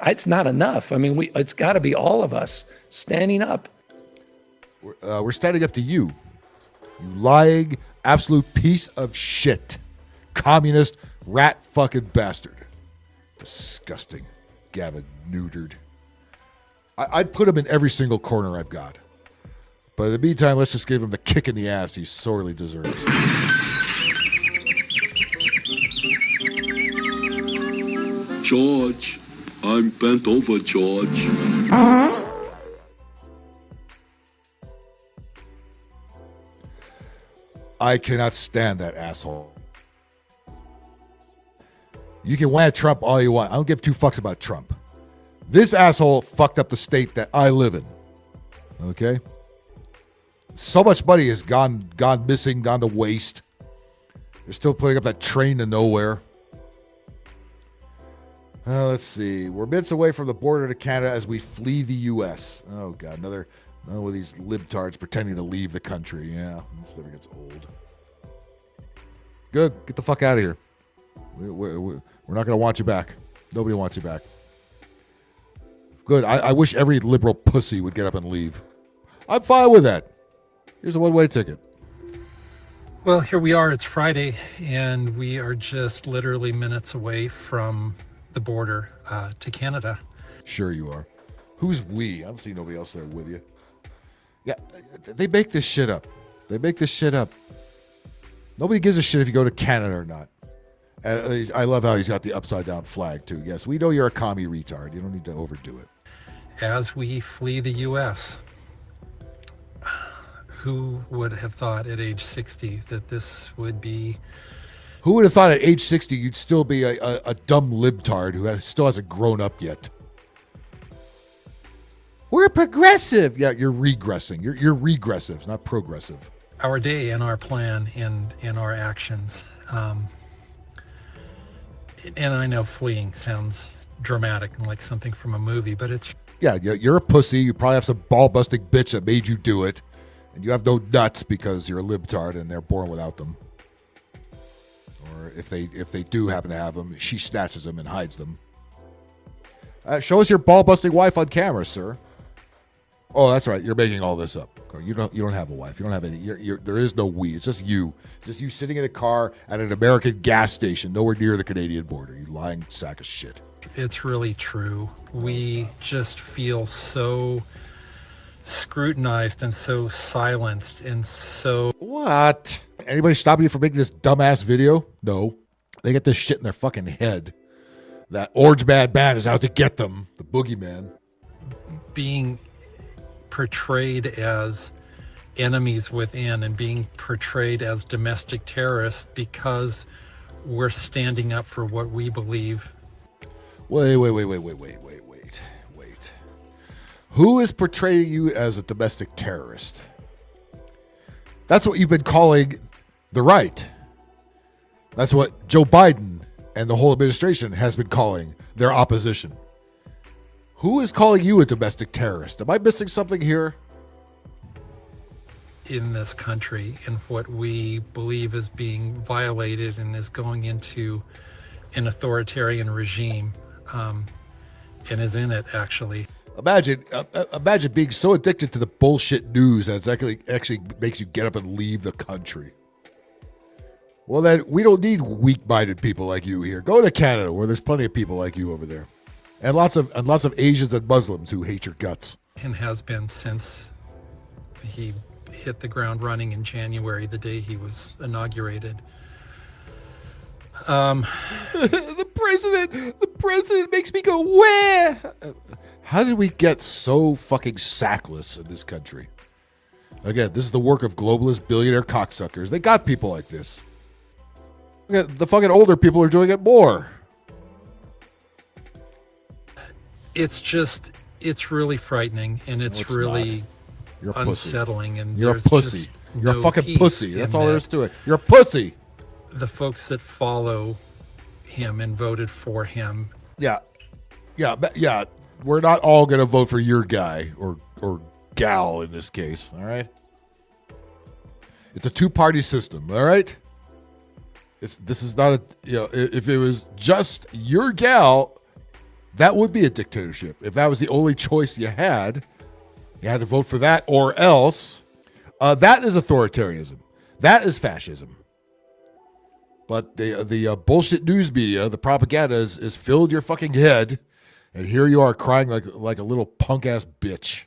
It's not enough. I mean, it's got to be all of us standing up. We're standing up to you. You lying, absolute piece of shit. Communist, rat fucking bastard. Disgusting. Gavin neutered. I'd put him in every single corner I've got. But in the meantime, let's just give him the kick in the ass he sorely deserves. George, I'm bent over, George. I cannot stand that asshole. You can whack Trump all you want. I don't give two fucks about Trump. This asshole fucked up the state that I live in. Okay? So much money has gone missing, gone to waste. They're still putting up that train to nowhere. Let's see. We're minutes away from the border to Canada as we flee the U.S. Oh, God. Another one of these libtards pretending to leave the country. Yeah, this never gets old. Good. Get the fuck out of here. We're not going to want you back. Nobody wants you back. Good. I wish every liberal pussy would get up and leave. I'm fine with that. Here's a one-way ticket. Well, here we are. It's Friday, and we are just literally minutes away from the border to Canada. Sure you are. Who's we? I don't see nobody else there with you. Yeah, they make this shit up. Nobody gives a shit if you go to Canada or not. And I love how he's got the upside-down flag, too. Yes, we know you're a commie retard. You don't need to overdo it. As we flee the U.S., who would have thought at age 60 that this would be... Who would have thought at age 60 you'd still be a dumb libtard who still hasn't grown up yet? We're progressive. Yeah, you're regressing. You're regressives, not progressive. Our day and our plan and our actions. And I know fleeing sounds dramatic and like something from a movie, but it's... Yeah, you're a pussy. You probably have some ball-busting bitch that made you do it. And you have no nuts because you're a libtard and they're born without them. Or if they do happen to have them, she snatches them and hides them. Show us your ball-busting wife on camera, sir. Oh, that's right. You're making all this up. You don't have a wife. You don't have any. There is no we. It's just you. It's just you sitting in a car at an American gas station, nowhere near the Canadian border. You lying sack of shit. It's really true. We just feel so scrutinized and so silenced and so... What? Anybody stopping you from making this dumbass video? No. They get this shit in their fucking head. That orange bad man is out to get them. The boogeyman. Being portrayed as enemies within and being portrayed as domestic terrorists because we're standing up for what we believe. Wait. Who is portraying you as a domestic terrorist? That's what you've been calling the right. That's what Joe Biden and the whole administration has been calling their opposition. Who is calling you a domestic terrorist? Am I missing something here? In this country, and what we believe is being violated and is going into an authoritarian regime, and is in it, actually. Imagine being so addicted to the bullshit news that it actually makes you get up and leave the country. Well, then we don't need weak-minded people like you here. Go to Canada, where there's plenty of people like you over there, and lots of Asians and Muslims who hate your guts. And has been since he hit the ground running in January, the day he was inaugurated. The president makes me go, where? How did we get so fucking sackless in this country? Again, this is the work of globalist billionaire cocksuckers. They got people like this. The fucking older people are doing it more. It's really frightening, and it's really You're a pussy. unsettling. And You're a there's pussy. just You're no a fucking peace pussy. in That's all there that. is to it. You're a pussy. The folks that follow him and voted for him. Yeah. We're not all gonna vote for your guy or gal in this case. All right. It's a two-party system. All right. This is not a, if it was just your gal, that would be a dictatorship. If that was the only choice you had to vote for that or else. That is authoritarianism. That is fascism. But the bullshit news media, the propaganda is filled your fucking head, and here you are crying like a little punk ass bitch.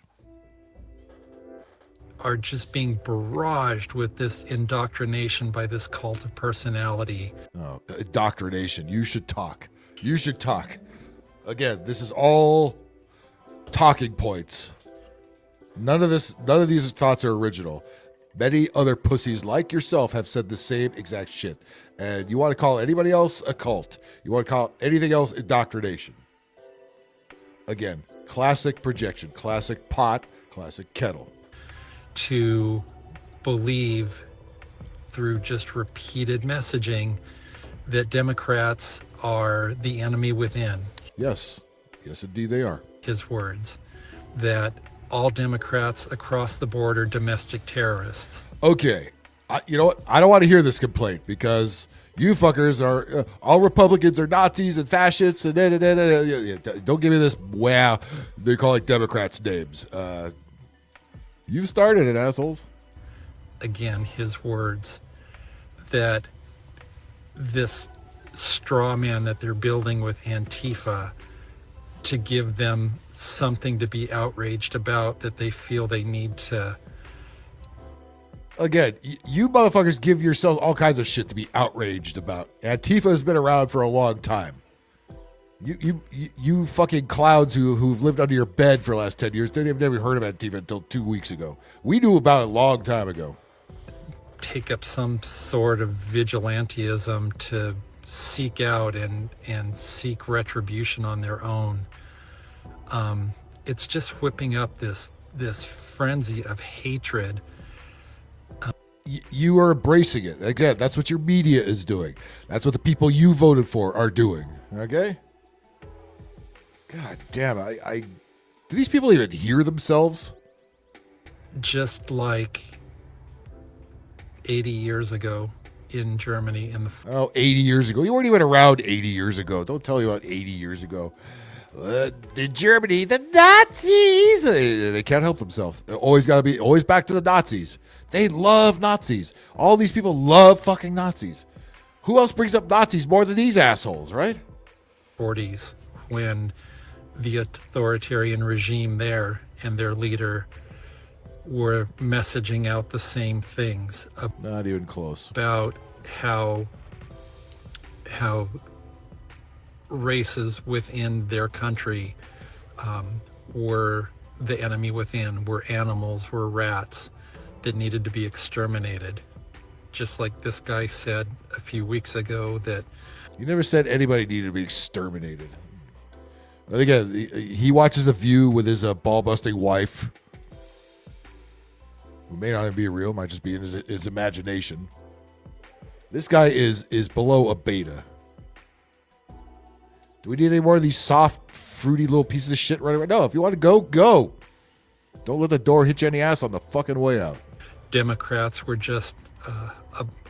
Are just being barraged with this indoctrination by this cult of personality. Oh, indoctrination. You should talk. Again, this is all talking points. None of these thoughts are original. Many other pussies like yourself have said the same exact shit. And you want to call anybody else a cult. You want to call anything else indoctrination. Again, classic projection, classic pot, classic kettle. To believe through just repeated messaging that Democrats are the enemy within. Yes, indeed they are. His words, that all Democrats across the board are domestic terrorists. Okay, you know what? I don't want to hear this complaint because you fuckers are all Republicans are Nazis and fascists and don't give me this. Wow, they're calling Democrats names. You started it, assholes. Again, his words, that this straw man that they're building with Antifa to give them something to be outraged about, that they feel they need to. Again, you motherfuckers give yourselves all kinds of shit to be outraged about. Antifa has been around for a long time. You fucking clowns who've lived under your bed for the last 10 years didn't even ever heard of Antifa until 2 weeks ago. We knew about it a long time ago. Take up some sort of vigilantism to seek out and seek retribution on their own. It's just whipping up this frenzy of hatred. You are embracing it. Again, that's what your media is doing. That's what the people you voted for are doing. Okay? God damn, do these people even hear themselves? Just like 80 years ago in Germany in the 80 years ago. You weren't even around 80 years ago. Don't tell you about 80 years ago. In Germany, the Nazis, they can't help themselves. They're always back to the Nazis. They love Nazis. All these people love fucking Nazis. Who else brings up Nazis more than these assholes, right? 40s, when the authoritarian regime there and their leader were messaging out the same things. Not even close. About how races within their country were the enemy within, were animals, were rats that needed to be exterminated. Just like this guy said a few weeks ago that... You never said anybody needed to be exterminated. But again, he watches The View with his ball-busting wife, who may not even be real, might just be in his imagination. This guy is below a beta. Do we need any more of these soft, fruity little pieces of shit right away? No, if you want to go, go. Don't let the door hit you in the ass on the fucking way out. Democrats were just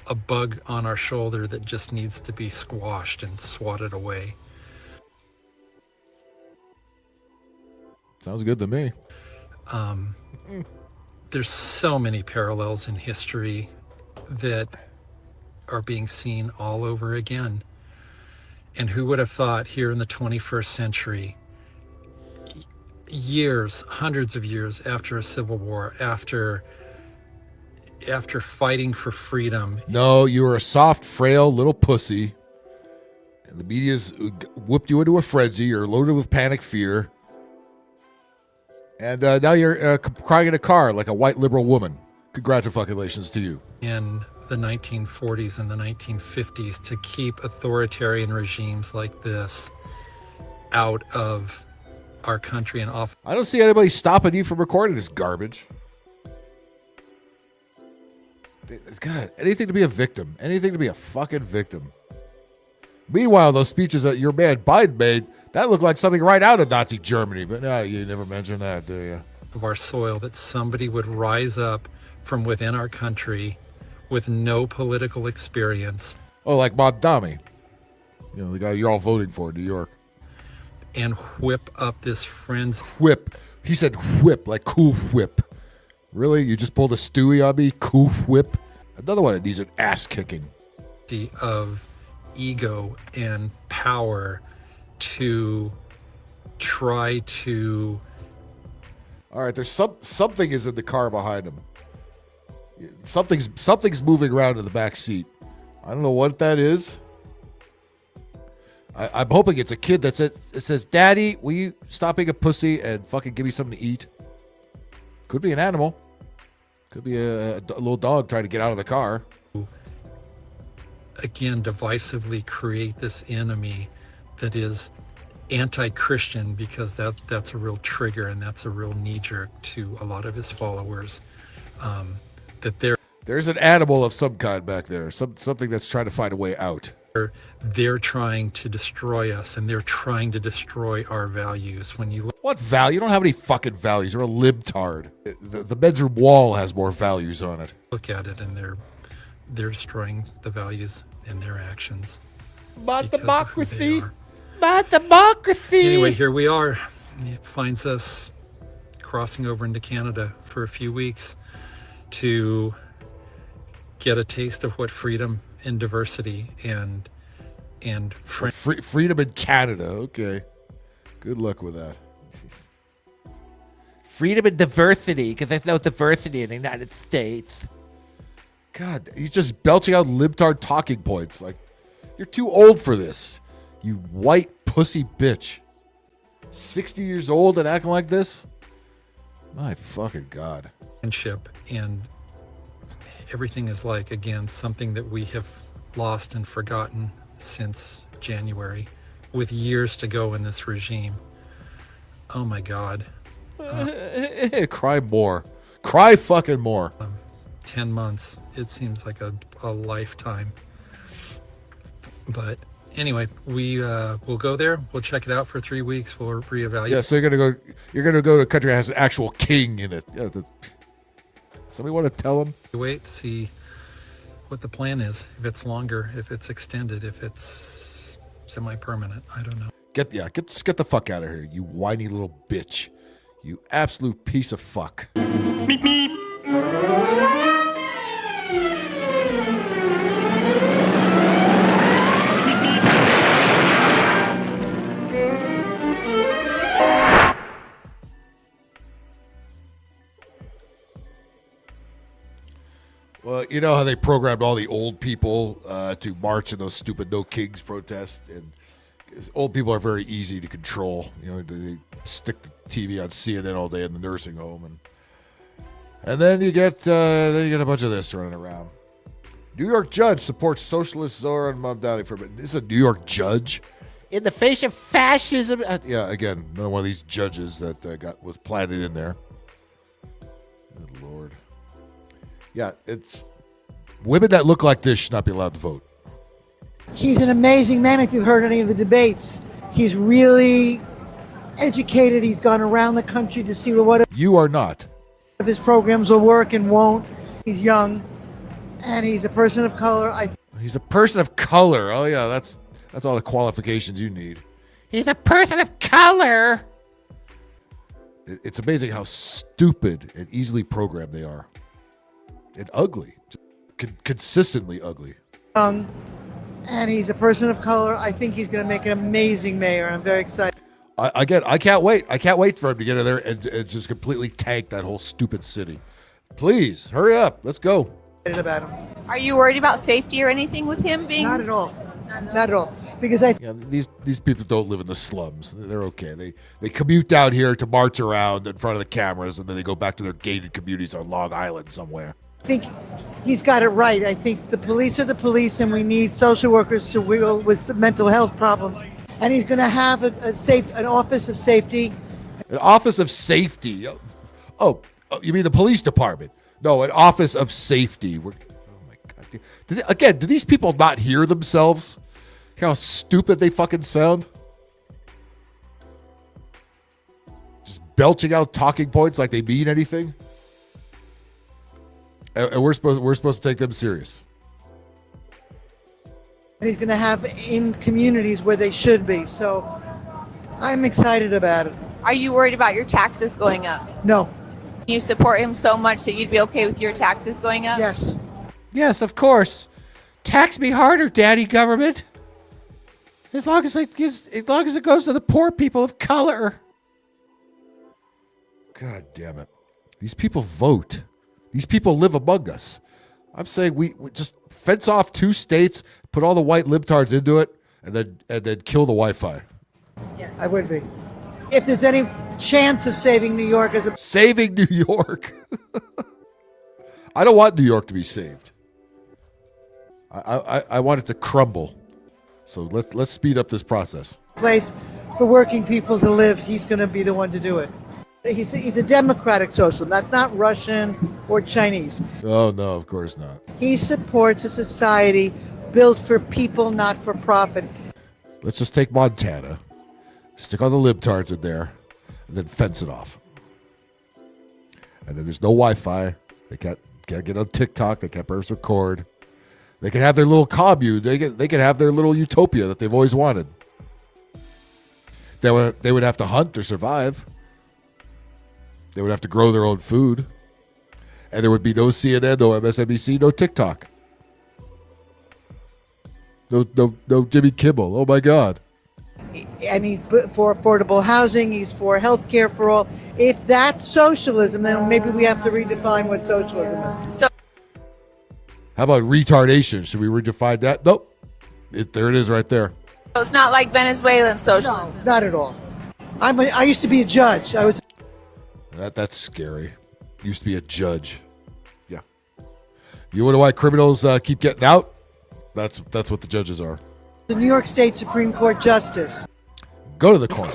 a bug on our shoulder that just needs to be squashed and swatted away. Sounds good to me. There's so many parallels in history that are being seen all over again. And who would have thought here in the 21st century, years, hundreds of years after a civil war, after fighting for freedom. No, you were a soft, frail little pussy. And the media's whipped you into a frenzy. You're loaded with panic fear. And now you're crying in a car like a white liberal woman. Congratulations to you. In the 1940s and the 1950s to keep authoritarian regimes like this out of our country and off. I don't see anybody stopping you from recording this garbage. God, anything to be a victim. Anything to be a fucking victim. Meanwhile, those speeches that your man Biden made, that looked like something right out of Nazi Germany. But no, you never mentioned that, do you? Of our soil, that somebody would rise up from within our country with no political experience. Oh, like Mondami. You know, the guy you're all voting for in New York. And whip up this frenzy. Whip. He said whip, like cool whip. Really? You just pulled a Stewie on me? Cool whip? Another one that needs an ass kicking. Of ego and power to try to... All right, there's something is in the car behind him. Something's moving around in the back seat. I don't know what that is. I'm hoping it's a kid that says, "Daddy, will you stop being a pussy and fucking give me something to eat?" Could be an animal. Could be a little dog trying to get out of the car. Again, divisively create this enemy that is anti-Christian, because that's a real trigger and that's a real knee-jerk to a lot of his followers. There's an animal of some kind back there, something that's trying to find a way out. They're trying to destroy us, and they're trying to destroy our values. When you look, what value? You don't have any fucking values. You're a libtard. The bedroom wall has more values on it. Look at it, and they're destroying the values in their actions. But democracy. But democracy. Anyway, here we are. It finds us crossing over into Canada for a few weeks to get a taste of what freedom and diversity and freedom in Canada. Okay, good luck with that. Freedom and diversity, because there's no diversity in the United States. God, he's just belching out libtard talking points. Like, you're too old for this, you white pussy bitch. 60 years old and acting like this? My fucking God. And everything is like, again, something that we have lost and forgotten since January, with years to go in this regime. Oh my God. Cry more. Cry fucking more. 10 months. It seems like a lifetime. But anyway, we'll go there. We'll check it out for 3 weeks. We'll reevaluate. Yeah, so you're gonna go to a country that has an actual king in it. Yeah, somebody want to tell him? Wait, see what the plan is. If it's longer, if it's extended, if it's semi-permanent. I don't know. Get the fuck out of here, you whiny little bitch. You absolute piece of fuck. Meep meep. Well, you know how they programmed all the old people to march in those stupid No Kings protests, and old people are very easy to control. You know, they stick the TV on CNN all day in the nursing home, and then you get a bunch of this running around. New York judge supports socialist Zoran Mamdani for this is a New York judge in the face of fascism. Yeah, again, another one of these judges that was planted in there. Good Lord. Yeah, it's women that look like this should not be allowed to vote. He's an amazing man. If you've heard any of the debates, he's really educated. He's gone around the country to see what you are not. Of his programs will work and won't. He's young, and he's a person of color. He's a person of color. Oh yeah, that's all the qualifications you need. He's a person of color. It's amazing how stupid and easily programmed they are. And ugly. Consistently ugly. young, and he's a person of color. I think he's going to make an amazing mayor, and I'm very excited. I can't wait. I can't wait for him to get in there and just completely tank that whole stupid city. Please, hurry up. Let's go. About him. Are you worried about safety or anything with him being? Not at all. Not at all. Because these people don't live in the slums. They're okay. They commute down here to march around in front of the cameras, and then they go back to their gated communities on Long Island somewhere. I think he's got it right. I think the police are the police, and we need social workers to deal with mental health problems. And he's going to have an office of safety. An office of safety. Oh, you mean the police department? No, an office of safety. Oh my God. Do these people not hear themselves? Hear how stupid they fucking sound? Just belching out talking points like they mean anything. And we're supposed to take them serious. And he's going to have in communities where they should be. So I'm excited about it. Are you worried about your taxes going up? No. You support him so much that you'd be okay with your taxes going up? Yes. Yes, of course. Tax me harder, Daddy Government. As long as it goes to the poor people of color. God damn it. These people vote. These people live among us. I'm saying we just fence off 2 states, put all the white libtards into it, and then kill the Wi-Fi. Yes. I would be. If there's any chance of saving New York as a... Saving New York? I don't want New York to be saved. I want it to crumble. So let's speed up this process. Place for working people to live, he's going to be the one to do it. He's a democratic socialist. That's not Russian or Chinese. Oh, no, of course not. He supports a society built for people, not for profit. Let's just take Montana, stick all the libtards in there, and then fence it off. And then there's no Wi-Fi. They can't get on TikTok. They can't press record. They can have their little commune. They can have their little utopia that they've always wanted. They would have to hunt or survive. They would have to grow their own food. And there would be no CNN, no MSNBC, no TikTok. No Jimmy Kimmel. Oh, my God. And he's for affordable housing. He's for health care for all. If that's socialism, then maybe we have to redefine what socialism is. So, how about retardation? Should we redefine that? Nope. There it is right there. it's not like Venezuelan socialism. No, not at all. I used to be a judge. I was... That's scary. Used to be a judge. Yeah. You wonder why criminals keep getting out? That's what the judges are. The New York State Supreme Court Justice. Go to the corner.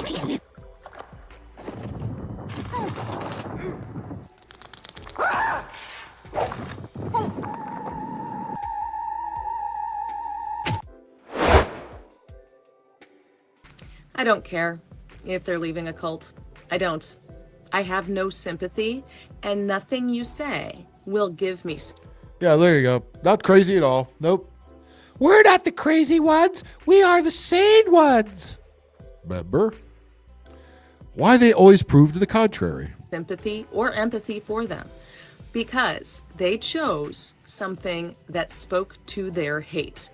I don't care if they're leaving a cult. I don't. I have no sympathy, and nothing you say will give me. Yeah, there you go. Not crazy at all. Nope. We're not the crazy ones. We are the sane ones. Remember? Why they always prove to the contrary. Sympathy or empathy for them, because they chose something that spoke to their hate.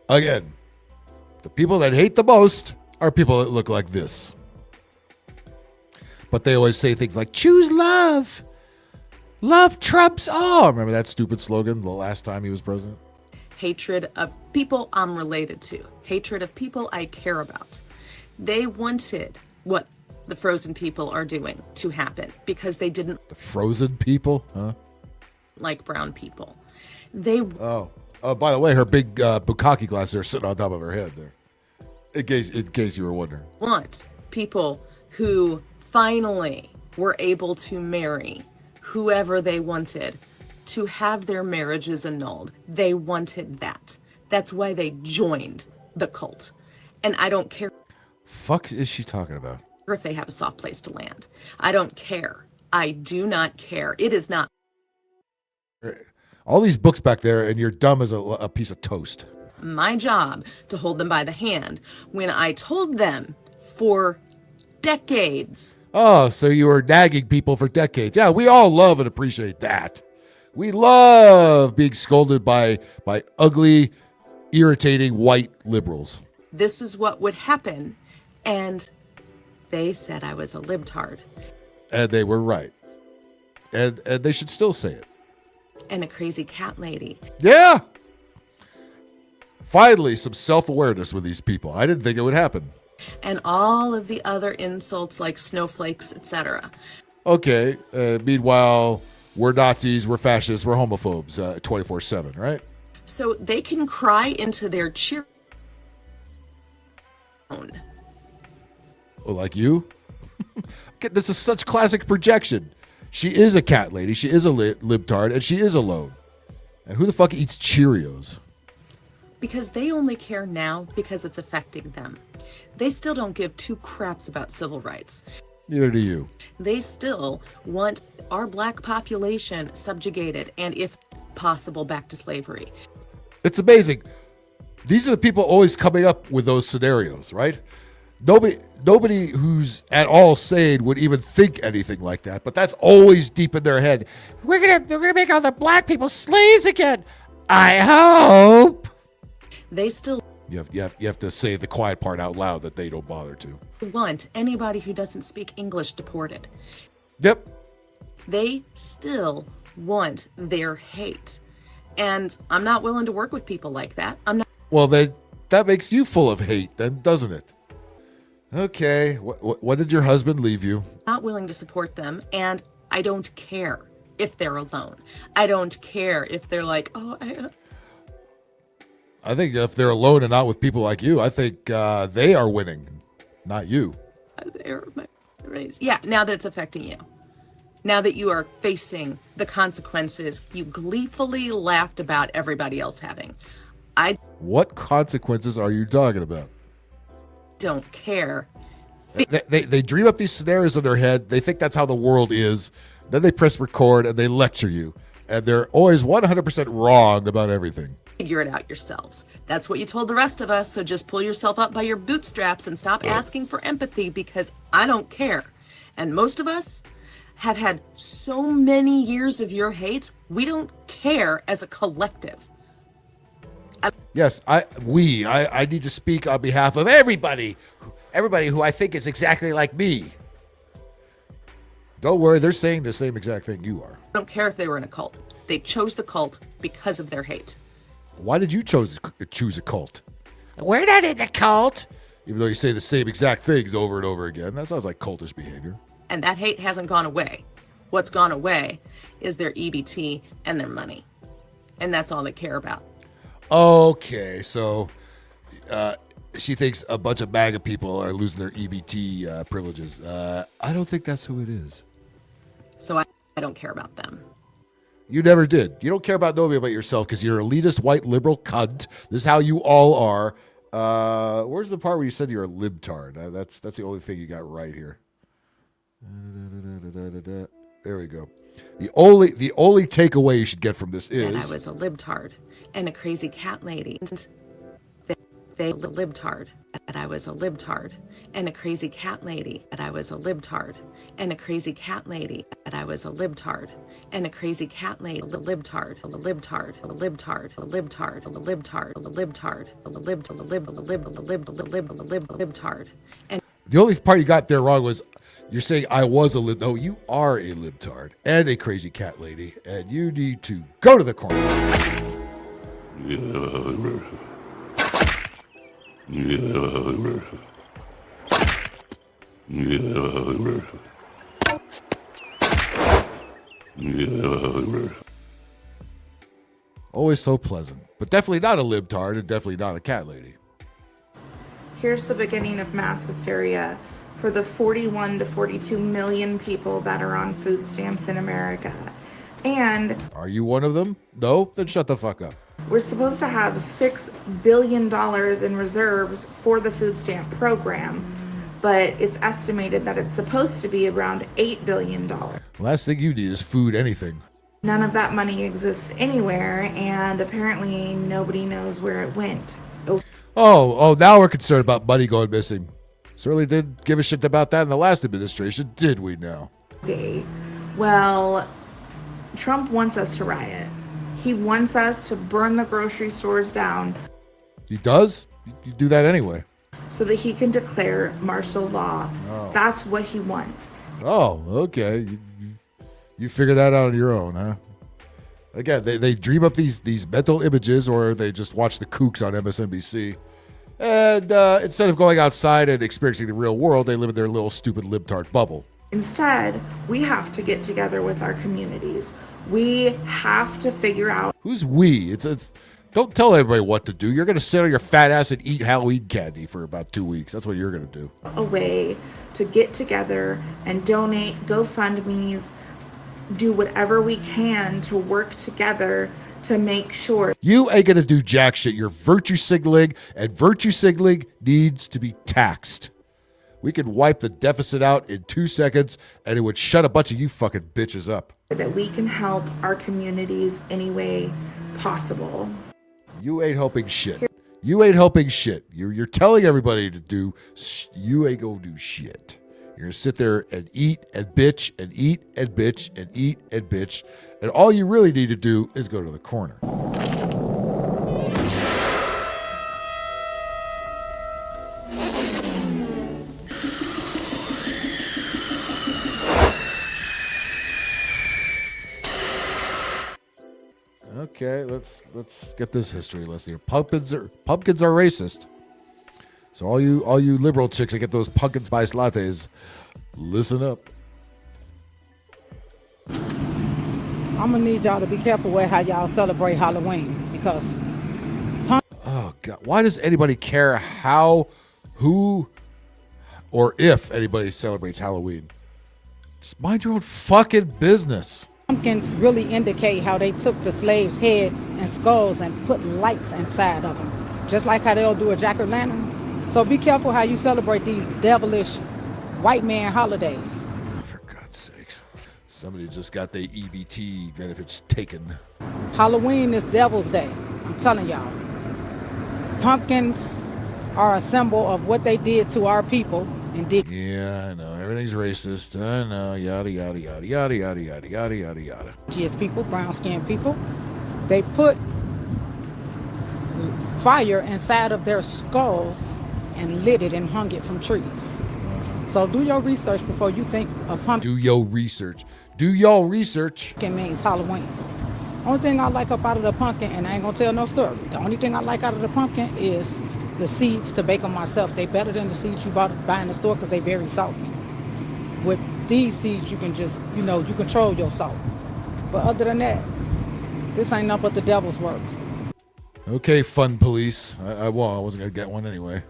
Again, the people that hate the most are people that look like this. But they always say things like, choose love. Love trumps all. Remember that stupid slogan the last time he was president? Hatred of people I'm related to. Hatred of people I care about. They wanted what the frozen people are doing to happen because they didn't... The frozen people? Huh? Like brown people. They... Oh, by the way, her big bukkake glass there sitting on top of her head there. In case you were wondering. Want people who finally were able to marry whoever they wanted to have their marriages annulled. They wanted that. That's why they joined the cult. And I don't care. Fuck is she talking about? If they have a soft place to land. I don't care. I do not care. It is not. All these books back there, and you're dumb as a piece of toast. My job to hold them by the hand when I told them for decades. Oh, so you were nagging people for decades. Yeah, we all love and appreciate that. We love being scolded by ugly, irritating white liberals. This is what would happen. And they said I was a libtard. And they were right. And they should still say it. And a crazy cat lady. Yeah. Finally, some self-awareness with these people. I didn't think it would happen. And all of the other insults like snowflakes, etc. Okay. Meanwhile, we're Nazis, we're fascists, we're homophobes 24/7, right? So they can cry into their cheer. Oh, like you? This is such classic projection. She is a cat lady, she is a libtard, and she is alone. And who the fuck eats Cheerios? Because they only care now because it's affecting them. They still don't give two craps about civil rights. Neither do you. They still want our black population subjugated and, if possible, back to slavery. It's amazing. These are the people always coming up with those scenarios, right? Nobody who's at all sane would even think anything like that, but that's always deep in their head. We're gonna make all the black people slaves again. I hope. They still You have to say the quiet part out loud that they don't bother to. want anybody who doesn't speak English deported. Yep. They still want their hate. And I'm not willing to work with people like that. I'm not. Well, that makes you full of hate then, doesn't it? Okay. When did your husband leave you? Not willing to support them, and I don't care if they're alone. I don't care if they're like, oh, I think if they're alone and not with people like you, I think they are winning, not you. they're my race. Yeah, now that it's affecting you. Now that you are facing the consequences you gleefully laughed about everybody else having. I What consequences are you talking about? don't care. They dream up these scenarios in their head. They think that's how the world is. Then they press record and they lecture you. And they're always 100% wrong about everything. Figure it out yourselves. That's what you told the rest of us, so just pull yourself up by your bootstraps and stop asking for empathy, because I don't care. And most of us have had so many years of your hate, we don't care as a collective. Yes, I need to speak on behalf of everybody who I think is exactly like me. Don't worry, they're saying the same exact thing you are. I don't care if they were in a cult. They chose the cult because of their hate. Why did you choose a cult? We're not in the cult. Even though you say the same exact things over and over again. That sounds like cultish behavior. And that hate hasn't gone away. What's gone away is their EBT and their money. And that's all they care about. Okay, so she thinks a bunch of MAGA people are losing their EBT privileges. I don't think that's who it is. So I don't care about them. You never did. You don't care about nobody about yourself because you're elitist, white, liberal cunt. This is how you all are. Where's the part where you said you're a libtard? That's the only thing you got right here. There we go. The only takeaway you should get from this Said is I was a libtard and a crazy cat lady. And they libtard. And I was a libtard and a crazy cat lady. And I was a libtard and a crazy cat lady. And I was a libtard and a crazy cat lady. A libtard, a libtard, a libtard, a libtard, a libtard, a libtard, a libtard. And the only part you got there wrong was you're saying I was a lib. No, you are a libtard and a crazy cat lady, and you need to go to the corner. Always so pleasant, but definitely not a libtard and definitely not a cat lady. Here's the beginning of mass hysteria for the 41 to 42 million people that are on food stamps in America. And Are you one of them? No? Then shut the fuck up. we're supposed to have $6 billion in reserves for the food stamp program, but it's estimated that it's supposed to be around $8 billion. The last thing you need is food anything. None of that money exists anywhere, and apparently nobody knows where it went. Oh, now we're concerned about money going missing. Certainly didn't give a shit about that in the last administration, did we now? Okay, well, Trump wants us to riot. He wants us to burn the grocery stores down. He does? You do that anyway. So that he can declare martial law. Oh. That's what he wants. Oh, okay. You figure that out on your own, huh? Again, they dream up these mental images, or they just watch the kooks on MSNBC. And instead of going outside and experiencing the real world, they live in their little stupid libtard bubble. Instead, we have to get together with our communities. We have to figure out. Who's we? It's don't tell everybody what to do. You're going to sit on your fat ass and eat Halloween candy for about 2 weeks. That's what you're going to do. A way to get together and donate GoFundMe's, do whatever we can to work together to make sure. You ain't going to do jack shit. You're virtue signaling, and virtue signaling needs to be taxed. We could wipe the deficit out in 2 seconds, and it would shut a bunch of you fucking bitches up. That we can help our communities any way possible. You ain't helping shit. You ain't helping shit. You're telling everybody to do. You ain't gonna do shit. You're gonna sit there and eat and bitch and eat and bitch and eat and bitch, and all you really need to do is go to the corner. Okay, let's get this history lesson here. Pumpkins are racist. So all you liberal chicks that get those pumpkin spice lattes, listen up. I'm gonna need y'all to be careful with how y'all celebrate Halloween, because oh god, why does anybody care how, who, or if anybody celebrates Halloween? Just mind your own fucking business. pumpkins really indicate how they took the slaves' heads and skulls and put lights inside of them, just like how they'll do a jack-o'-lantern. So be careful how you celebrate these devilish white man holidays. Oh, for God's sakes. Somebody just got their EBT benefits taken. Halloween is Devil's Day. I'm telling y'all. Pumpkins are a symbol of what they did to our people. Yeah, I know. Everything's racist. I know. Yada, yada, yada, yada, yada, yada, yada, yada, yada. Indigenous people, brown-skinned people, they put fire inside of their skulls and lit it and hung it from trees. So do your research before you think a pumpkin. Do your research. Do y'all research. Means Halloween. Only thing I like up out of the pumpkin, and I ain't gonna tell no story. The only thing I like out of the pumpkin is the seeds to bake them myself. They better than the seeds you buy in the store because they very salty. With these seeds, you can just, you control your salt. But other than that, this ain't nothing but the devil's work. Okay, fun police. I wasn't gonna get one anyway.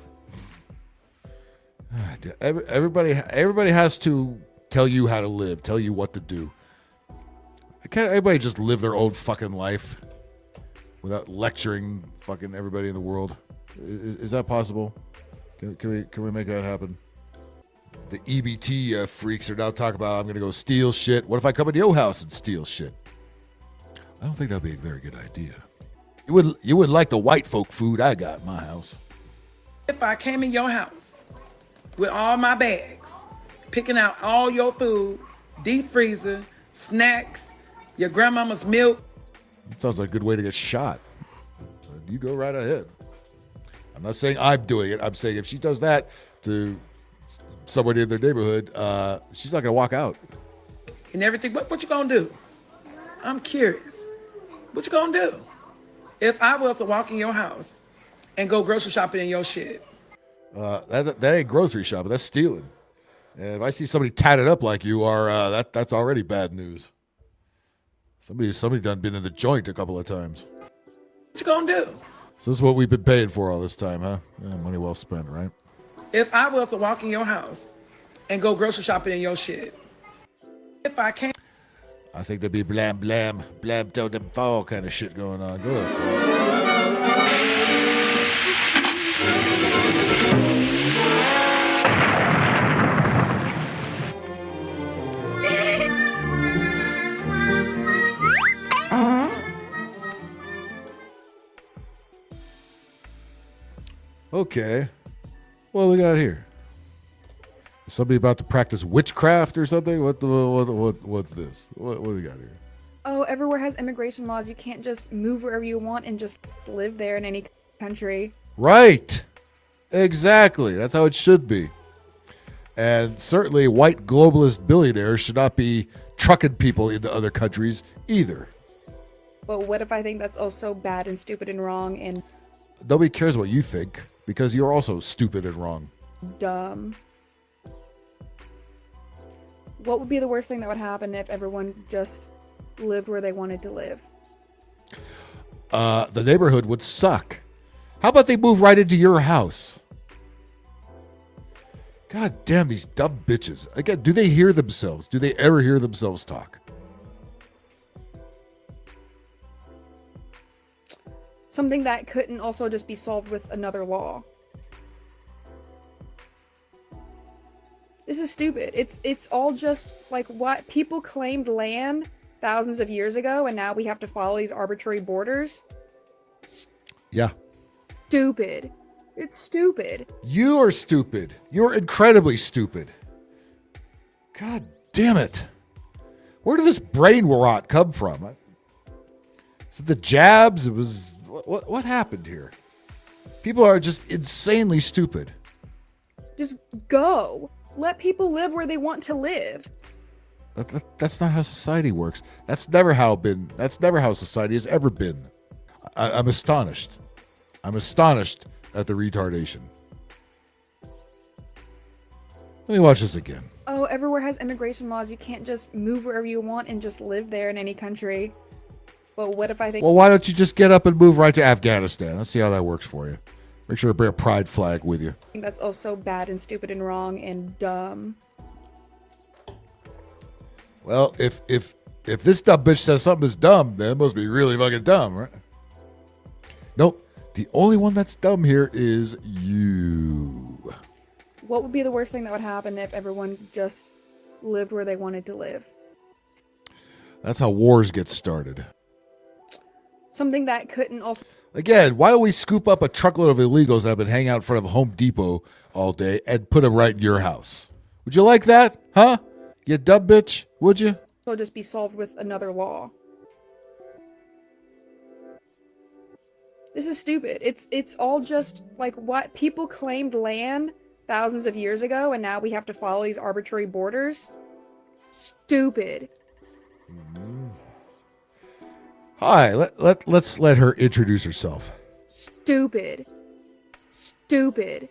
Everybody has to tell you how to live, tell you what to do. Can't everybody just live their own fucking life without lecturing fucking everybody in the world? Is that possible? Can we make that happen? The EBT freaks are now talking about, I'm going to go steal shit. What if I come into your house and steal shit? I don't think that'd be a very good idea. You would like the white folk food I got in my house. If I came in your house with all my bags, picking out all your food, deep freezer, snacks, your grandmama's milk. That sounds like a good way to get shot. You go right ahead. I'm not saying I'm doing it. I'm saying if she does that to somebody in their neighborhood, she's not going to walk out. And everything. What you going to do? I'm curious. What you going to do? If I was to walk in your house and go grocery shopping in your shit. That ain't grocery shopping. That's stealing. And if I see somebody tatted up like you are, that's already bad news. Somebody done been in the joint a couple of times. What you going to do? So this is what we've been paying for all this time, huh? Yeah, money well spent, right? If I was to walk in your house and go grocery shopping in your shit. If I can't. I think there'd be blam, blam, blam, till them fall kind of shit going on. Go ahead. Okay. What we got here? Is somebody about to practice witchcraft or something? What's this? What do we got here? Oh, everywhere has immigration laws. You can't just move wherever you want and just live there in any country. Right. Exactly. That's how it should be. And certainly white globalist billionaires should not be trucking people into other countries either. But what if I think that's also bad and stupid and wrong and Nobody cares what you think because you're also stupid and wrong. dumb? What would be the worst thing that would happen if everyone just lived where they wanted to live? The neighborhood would suck. How about they move right into your house? God damn these dumb bitches. Again, do they hear themselves? Do they ever hear themselves talk? Something that couldn't also just be solved with another law. This is stupid. It's all just like what people claimed land thousands of years ago, and now we have to follow these arbitrary borders. Yeah. Stupid. It's stupid. You are stupid. You're incredibly stupid. God damn it. Where did this brain rot come from? Is it the jabs? It was what happened here? People are just insanely stupid. Just go. Let people live where they want to live. That's not how society works. That's never how society has ever been. I'm astonished. I'm astonished at the retardation. Let me watch this again. Oh, everywhere has immigration laws. You can't just move wherever you want and just live there in any country. But what if I think... Well, why don't you just get up and move right to Afghanistan? Let's see how that works for you. Make sure to bring a pride flag with you. That's also bad and stupid and wrong and dumb. Well, if this dumb bitch says something is dumb, then it must be really fucking dumb, right? Nope. The only one that's dumb here is you. What would be the worst thing that would happen if everyone just lived where they wanted to live? That's how wars get started. Something that couldn't also... Again, why don't we scoop up a truckload of illegals that have been hanging out in front of Home Depot all day and put them right in your house? Would you like that? Huh? You dumb bitch? Would you? So just be solved with another law. This is stupid. It's all just like what people claimed land thousands of years ago, and now we have to follow these arbitrary borders. Stupid. Hi, let's let her introduce herself. Stupid. Stupid.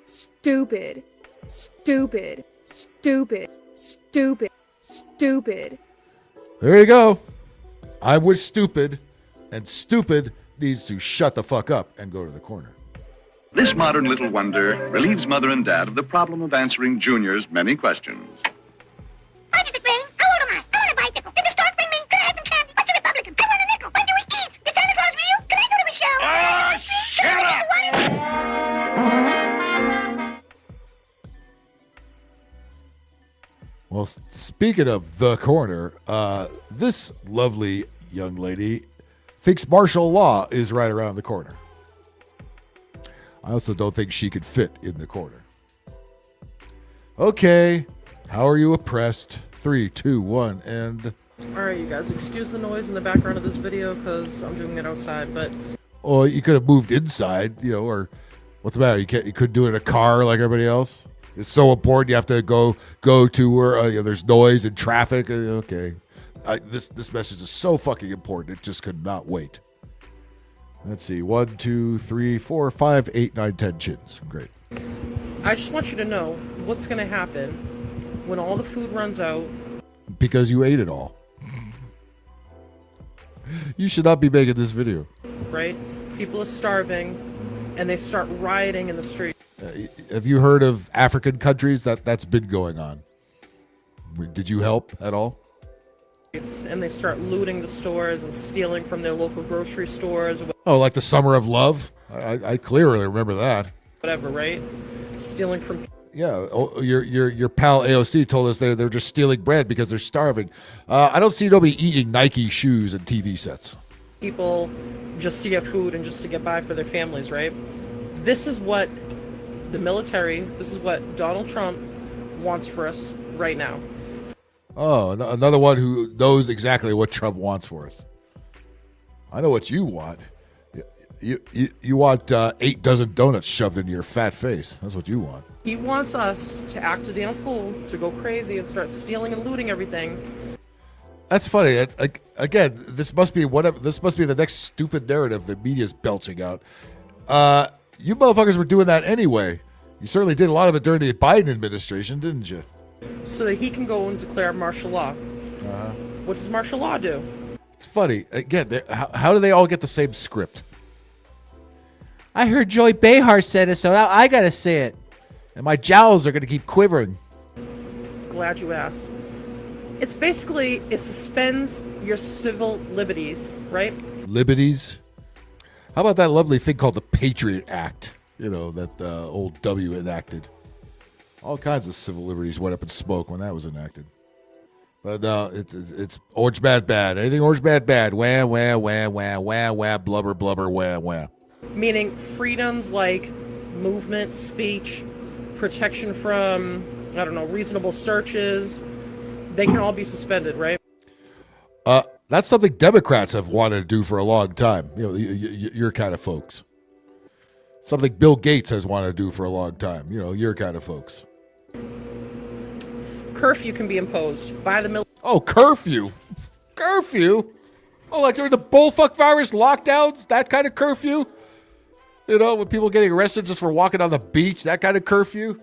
Stupid. Stupid. Stupid. Stupid. Stupid. There you go. I was stupid, and stupid needs to shut the fuck up and go to the corner. This modern little wonder relieves Mother and Dad of the problem of answering Junior's many questions. How does it rain? How old am I? I want a bicycle. Did the stork bring me? Can I have some candy? What's a Republican? I want a nickel. When do we eat? Is Santa Claus real? Can I go to a show? Shut up! Well, speaking of the corner, this lovely young lady thinks martial law is right around the corner. I also don't think she could fit in the corner. Okay, how are you oppressed? 3, 2, 1, and... Alright, you guys, excuse the noise in the background of this video because I'm doing it outside, but... Well, you could have moved inside, or... What's the matter? You couldn't do it in a car like everybody else? It's so important you have to go to where there's noise and traffic. Okay. This message is so fucking important. It just could not wait. Let's see. 1, 2, 3, 4, 5, 8, 9, 10 chins. Great. I just want you to know what's going to happen when all the food runs out. Because you ate it all. You should not be making this video. Right? People are starving, and they start rioting in the street. Have you heard of African countries that's been going on? Did you help at all? And they start looting the stores and stealing from their local grocery stores. Oh, like the Summer of Love? I clearly remember that. Whatever, right? Stealing from... Yeah, your pal AOC told us they're just stealing bread because they're starving. I don't see nobody eating Nike shoes and TV sets. People just to get food and just to get by for their families, right? This is what the military, this is what Donald Trump wants for us right now. Oh, another one who knows exactly what Trump wants for us. I know what you want. You want 8 dozen donuts shoved into your fat face. That's what you want. He wants us to act a damn fool, to go crazy and start stealing and looting everything. That's funny. Again, this must be whatever. This must be the next stupid narrative the media's belching out. You motherfuckers were doing that anyway. You certainly did a lot of it during the Biden administration, didn't you? So that he can go and declare martial law. What does martial law do? It's funny. Again, how do they all get the same script? I heard Joy Behar said it, so now I gotta say it. And my jowls are gonna keep quivering. Glad you asked. It's basically, it suspends your civil liberties, right? Liberties? How about that lovely thing called the Patriot Act? You know, that old W enacted. All kinds of civil liberties went up in smoke when that was enacted. But no, it's orange bad bad. Anything orange bad bad. Wah, wah, wah, wah, wah, wah, blubber, blubber, wah, wah. Meaning freedoms like movement, speech, protection from, I don't know, reasonable searches, they can all be suspended, right? That's something Democrats have wanted to do for a long time. You know, your kind of folks. Something Bill Gates has wanted to do for a long time. You know, your kind of folks. Curfew can be imposed by the military. Oh, curfew? Curfew? Oh, like during the bullfuck virus lockdowns? That kind of curfew? You know, with people getting arrested just for walking on the beach? That kind of curfew?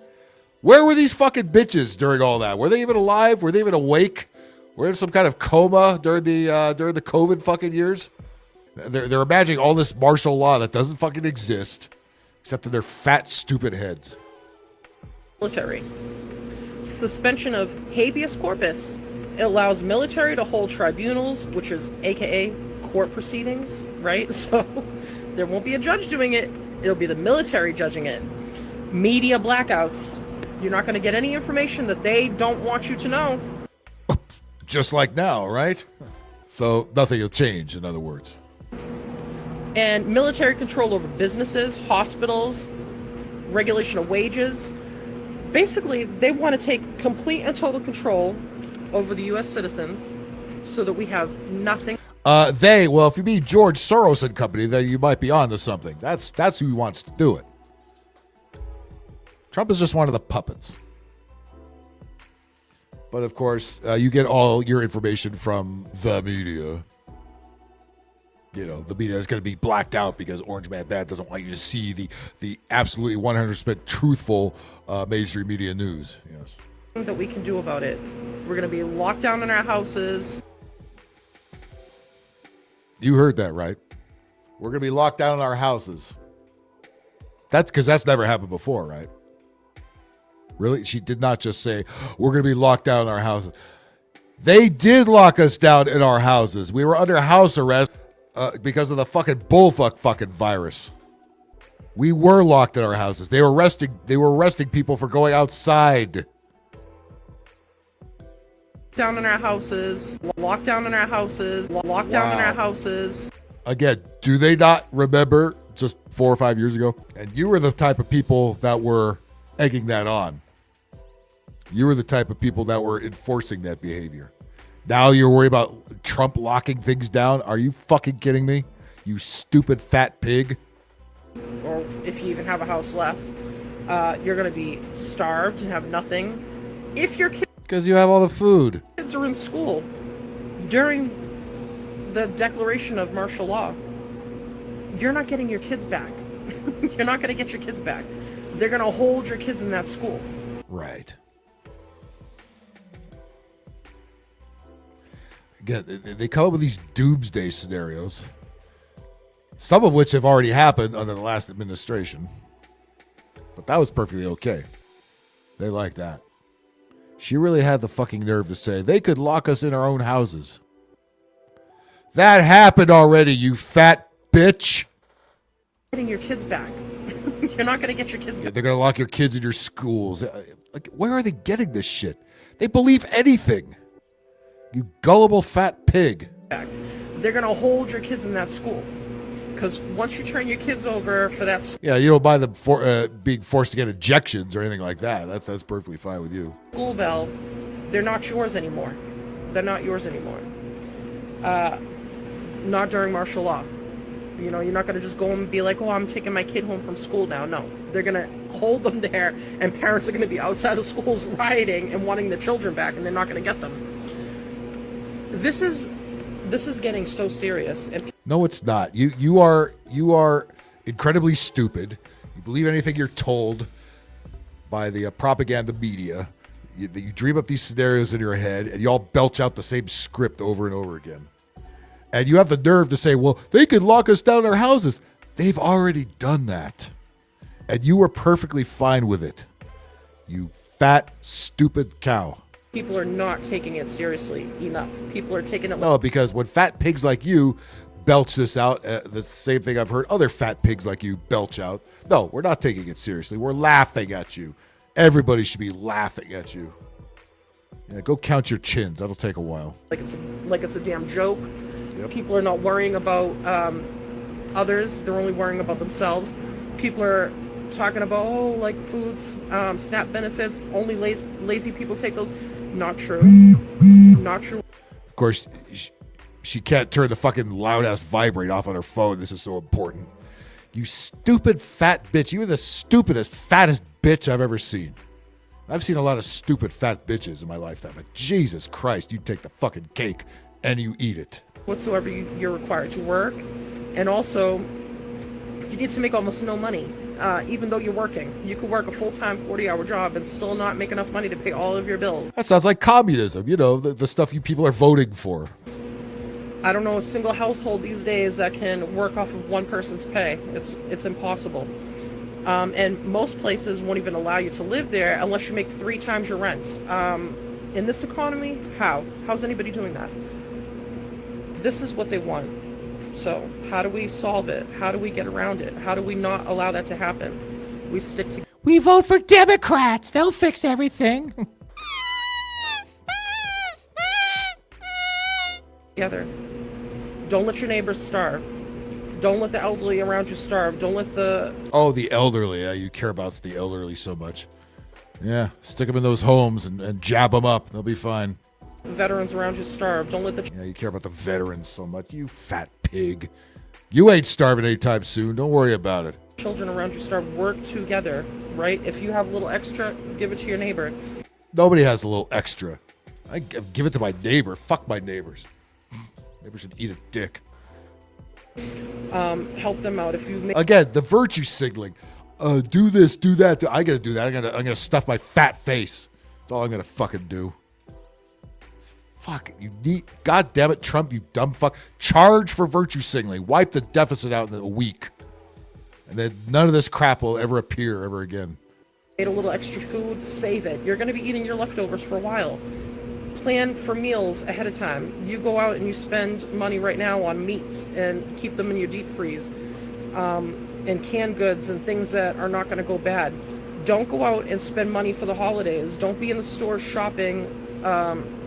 Where were these fucking bitches during all that? Were they even alive? Were they even awake? Were they in some kind of coma during the COVID fucking years? They're imagining all this martial law that doesn't fucking exist, except in their fat, stupid heads. Military. Suspension of habeas corpus. It allows military to hold tribunals, which is AKA court proceedings, right? So there won't be a judge doing it. It'll be the military judging it. Media blackouts. You're not going to get any information that they don't want you to know. Just like now, right? So nothing will change, in other words. And military control over businesses, hospitals, regulation of wages. Basically, they want to take complete and total control over the U.S. citizens so that we have nothing. Well, if you mean George Soros and company, then you might be onto something. That's who wants to do it. Trump is just one of the puppets. But of course, you get all your information from the media. You know, the media is going to be blacked out because Orange Man Bad doesn't want you to see the absolutely 100% truthful mainstream media news. Yes. That we can do about it. We're going to be locked down in our houses. You heard that right. We're going to be locked down in our houses. That's because that's never happened before, right? Really? She did not just say, we're going to be locked down in our houses. They did lock us down in our houses. We were under house arrest because of the fucking bullfuck fucking virus. We were locked in our houses. They were arresting people for going outside. Down in our houses, locked down in our houses, locked down in our houses. Again, do they not remember just 4 or 5 years ago? And you were the type of people that were egging that on. You were the type of people that were enforcing that behavior. Now you're worried about Trump locking things down? Are you fucking kidding me? You stupid fat pig. Or if you even have a house left, you're going to be starved and have nothing. If your Because you have all the food. kids are in school during the declaration of martial law, you're not getting your kids back. You're not going to get your kids back. They're going to hold your kids in that school. Right. Again, they come up with these doomsday scenarios, some of which have already happened under the last administration. But that was perfectly okay. They like that. She really had the fucking nerve to say they could lock us in our own houses. That happened already, you fat bitch. Getting your kids back. You're not going to get your kids back. They're going to lock your kids in your schools. Like, where are they getting this shit? They believe anything. You gullible fat pig. They're going to hold your kids in that school. Because once you turn your kids over for that Yeah, you don't mind them being forced to get injections or anything like that. That's perfectly fine with you. school bell, They're not yours anymore. They're not yours anymore. Not during martial law. You know, you're not going to just go and be like, oh, I'm taking my kid home from school now. No, they're going to hold them there, and parents are going to be outside the schools rioting and wanting the children back, and they're not going to get them. This is getting so serious. And No, it's not. You are incredibly stupid. You believe anything you're told by the propaganda media. You dream up these scenarios in your head, and you all belch out the same script over and over again. And you have the nerve to say, well, they could lock us down in our houses. They've already done that. And you were perfectly fine with it. You fat, stupid cow. people are not taking it seriously enough. People are taking it. No, because when fat pigs like you belch this out, the same thing I've heard other fat pigs like you belch out. No, we're not taking it seriously. We're laughing at you. Everybody should be laughing at you. Yeah, go count your chins. That'll take a while. Like it's a damn joke. Yep. People are not worrying about others. They're only worrying about themselves. People are talking about, like foods, SNAP benefits. Only lazy people take those. Not true. Not true. Of course, she can't turn the fucking loud-ass vibrate off on her phone. This is so important. You stupid fat bitch. You are the stupidest, fattest bitch I've ever seen. I've seen a lot of stupid fat bitches in my lifetime, but Jesus Christ, you take the fucking cake and you eat it. Whatsoever you're required to work. And also, you need to make almost no money, even though you're working. You could work a full-time 40-hour job and still not make enough money to pay all of your bills. That sounds like communism, you know, the stuff you people are voting for. I don't know a single household these days that can work off of one person's pay. It's impossible. And most places won't even allow you to live there unless you make 3 times your rent. In this economy, how's anybody doing that? This is what they want. So how do we solve it? How do we get around it? How do we not allow that to happen? We stick together. We vote for Democrats. They'll fix everything. Don't let your neighbors starve. Don't let the elderly around you starve. Don't let the... Oh, the elderly. Yeah, you care about the elderly so much. Yeah, stick them in those homes and jab them up. They'll be fine. veterans around you starve. Don't let the... Yeah, you care about the veterans so much. You fat pig. You ain't starving anytime soon. Don't worry about it. children around you starve. Work together, right? If you have a little extra, give it to your neighbor. Nobody has a little extra. I give it to my neighbor. Fuck my neighbors. Neighbors should eat a dick. Help them out if you make... Again, the virtue signaling. Do this, do that. I gotta do that. I'm gonna stuff my fat face. That's all I'm gonna fucking do. Fuck, you need... God damn it, Trump, you dumb fuck. Charge for virtue signaling. Wipe the deficit out in a week. And then none of this crap will ever appear ever again. Ate a little extra food, save it. You're gonna be eating your leftovers for a while. Plan for meals ahead of time. You go out and you spend money right now on meats and keep them in your deep freeze. And canned goods and things that are not going to go bad. Don't go out and spend money for the holidays. Don't be in the stores shopping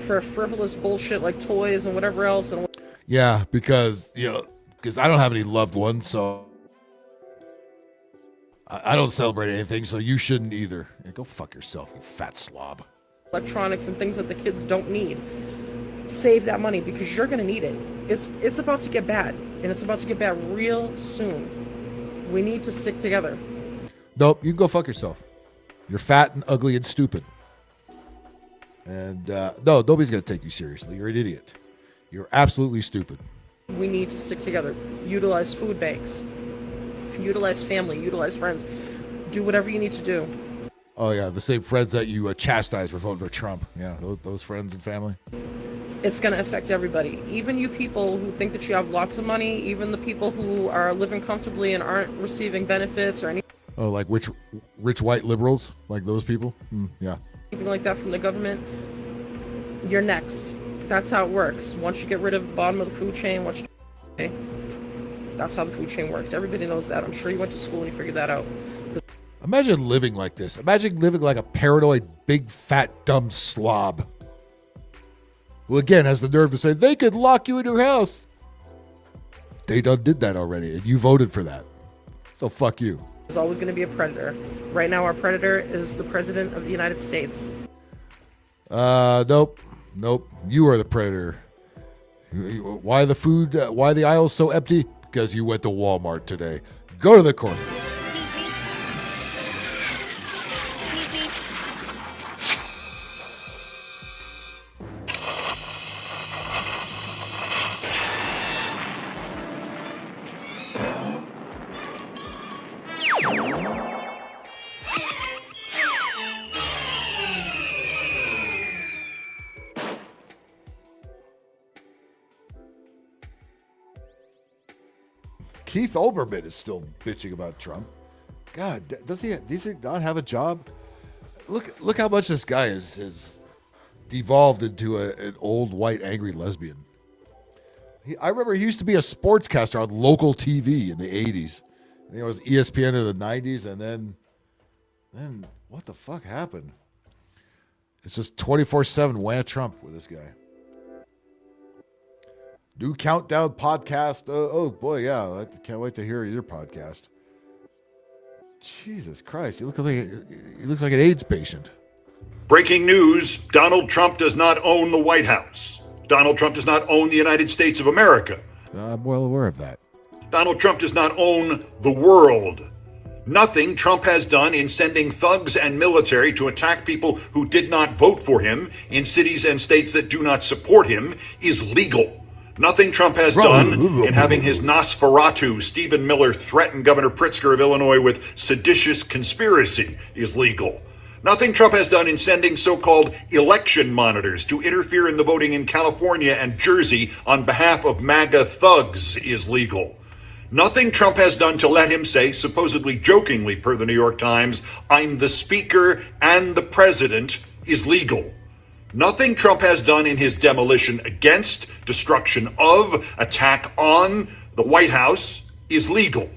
for frivolous bullshit like toys and whatever else. And yeah, because I don't have any loved ones, so I don't celebrate anything, so you shouldn't either. Yeah, go fuck yourself, you fat slob. Electronics and things that the kids don't need. Save that money because you're going to need it. It's about to get bad, and it's about to get bad real soon. We need to stick together. Nope, you can go fuck yourself. You're fat and ugly and stupid. And no, nobody's going to take you seriously. You're an idiot. You're absolutely stupid. We need to stick together. Utilize food banks. Utilize family. Utilize friends. Do whatever you need to do. Oh, yeah, the same friends that you chastise for voting for Trump. Yeah, those friends and family. It's going to affect everybody. Even you people who think that you have lots of money, even the people who are living comfortably and aren't receiving benefits or anything. Oh, like rich white liberals? Like those people? Yeah. Anything like that from the government, you're next. That's how it works. Once you get rid of the bottom of the food chain, that's how the food chain works. Everybody knows that. I'm sure you went to school and you figured that out. Imagine living like this. Imagine living like a paranoid, big, fat, dumb slob. Well, again, has the nerve to say, they could lock you in your house. They done did that already, and you voted for that. So fuck you. There's always going to be a predator. Right now, our predator is the President of the United States. Nope. You are the predator. Why the aisle's so empty? Because you went to Walmart today. Go to the corner. Keith Olbermann is still bitching about Trump. God, does he not have a job? Look how much this guy has devolved into an old white angry lesbian. I remember he used to be a sportscaster on local TV in the 80s. I think it was ESPN in the 90s, and then what the fuck happened? It's just 24/7 Wah Trump with this guy. New Countdown podcast. Oh boy, yeah. I can't wait to hear your podcast. Jesus Christ, he looks like an AIDS patient. Breaking news, Donald Trump does not own the White House. Donald Trump does not own the United States of America. I'm well aware of that. Donald Trump does not own the world. Nothing Trump has done in sending thugs and military to attack people who did not vote for him in cities and states that do not support him is legal. Nothing Trump has done in having his Nosferatu, Stephen Miller, threaten Governor Pritzker of Illinois with seditious conspiracy is legal. Nothing Trump has done in sending so-called election monitors to interfere in the voting in California and Jersey on behalf of MAGA thugs is legal. Nothing Trump has done to let him say, supposedly jokingly per the New York Times, "I'm the speaker and the president," is legal. Nothing Trump has done in his demolition against, destruction of, attack on the White House is legal.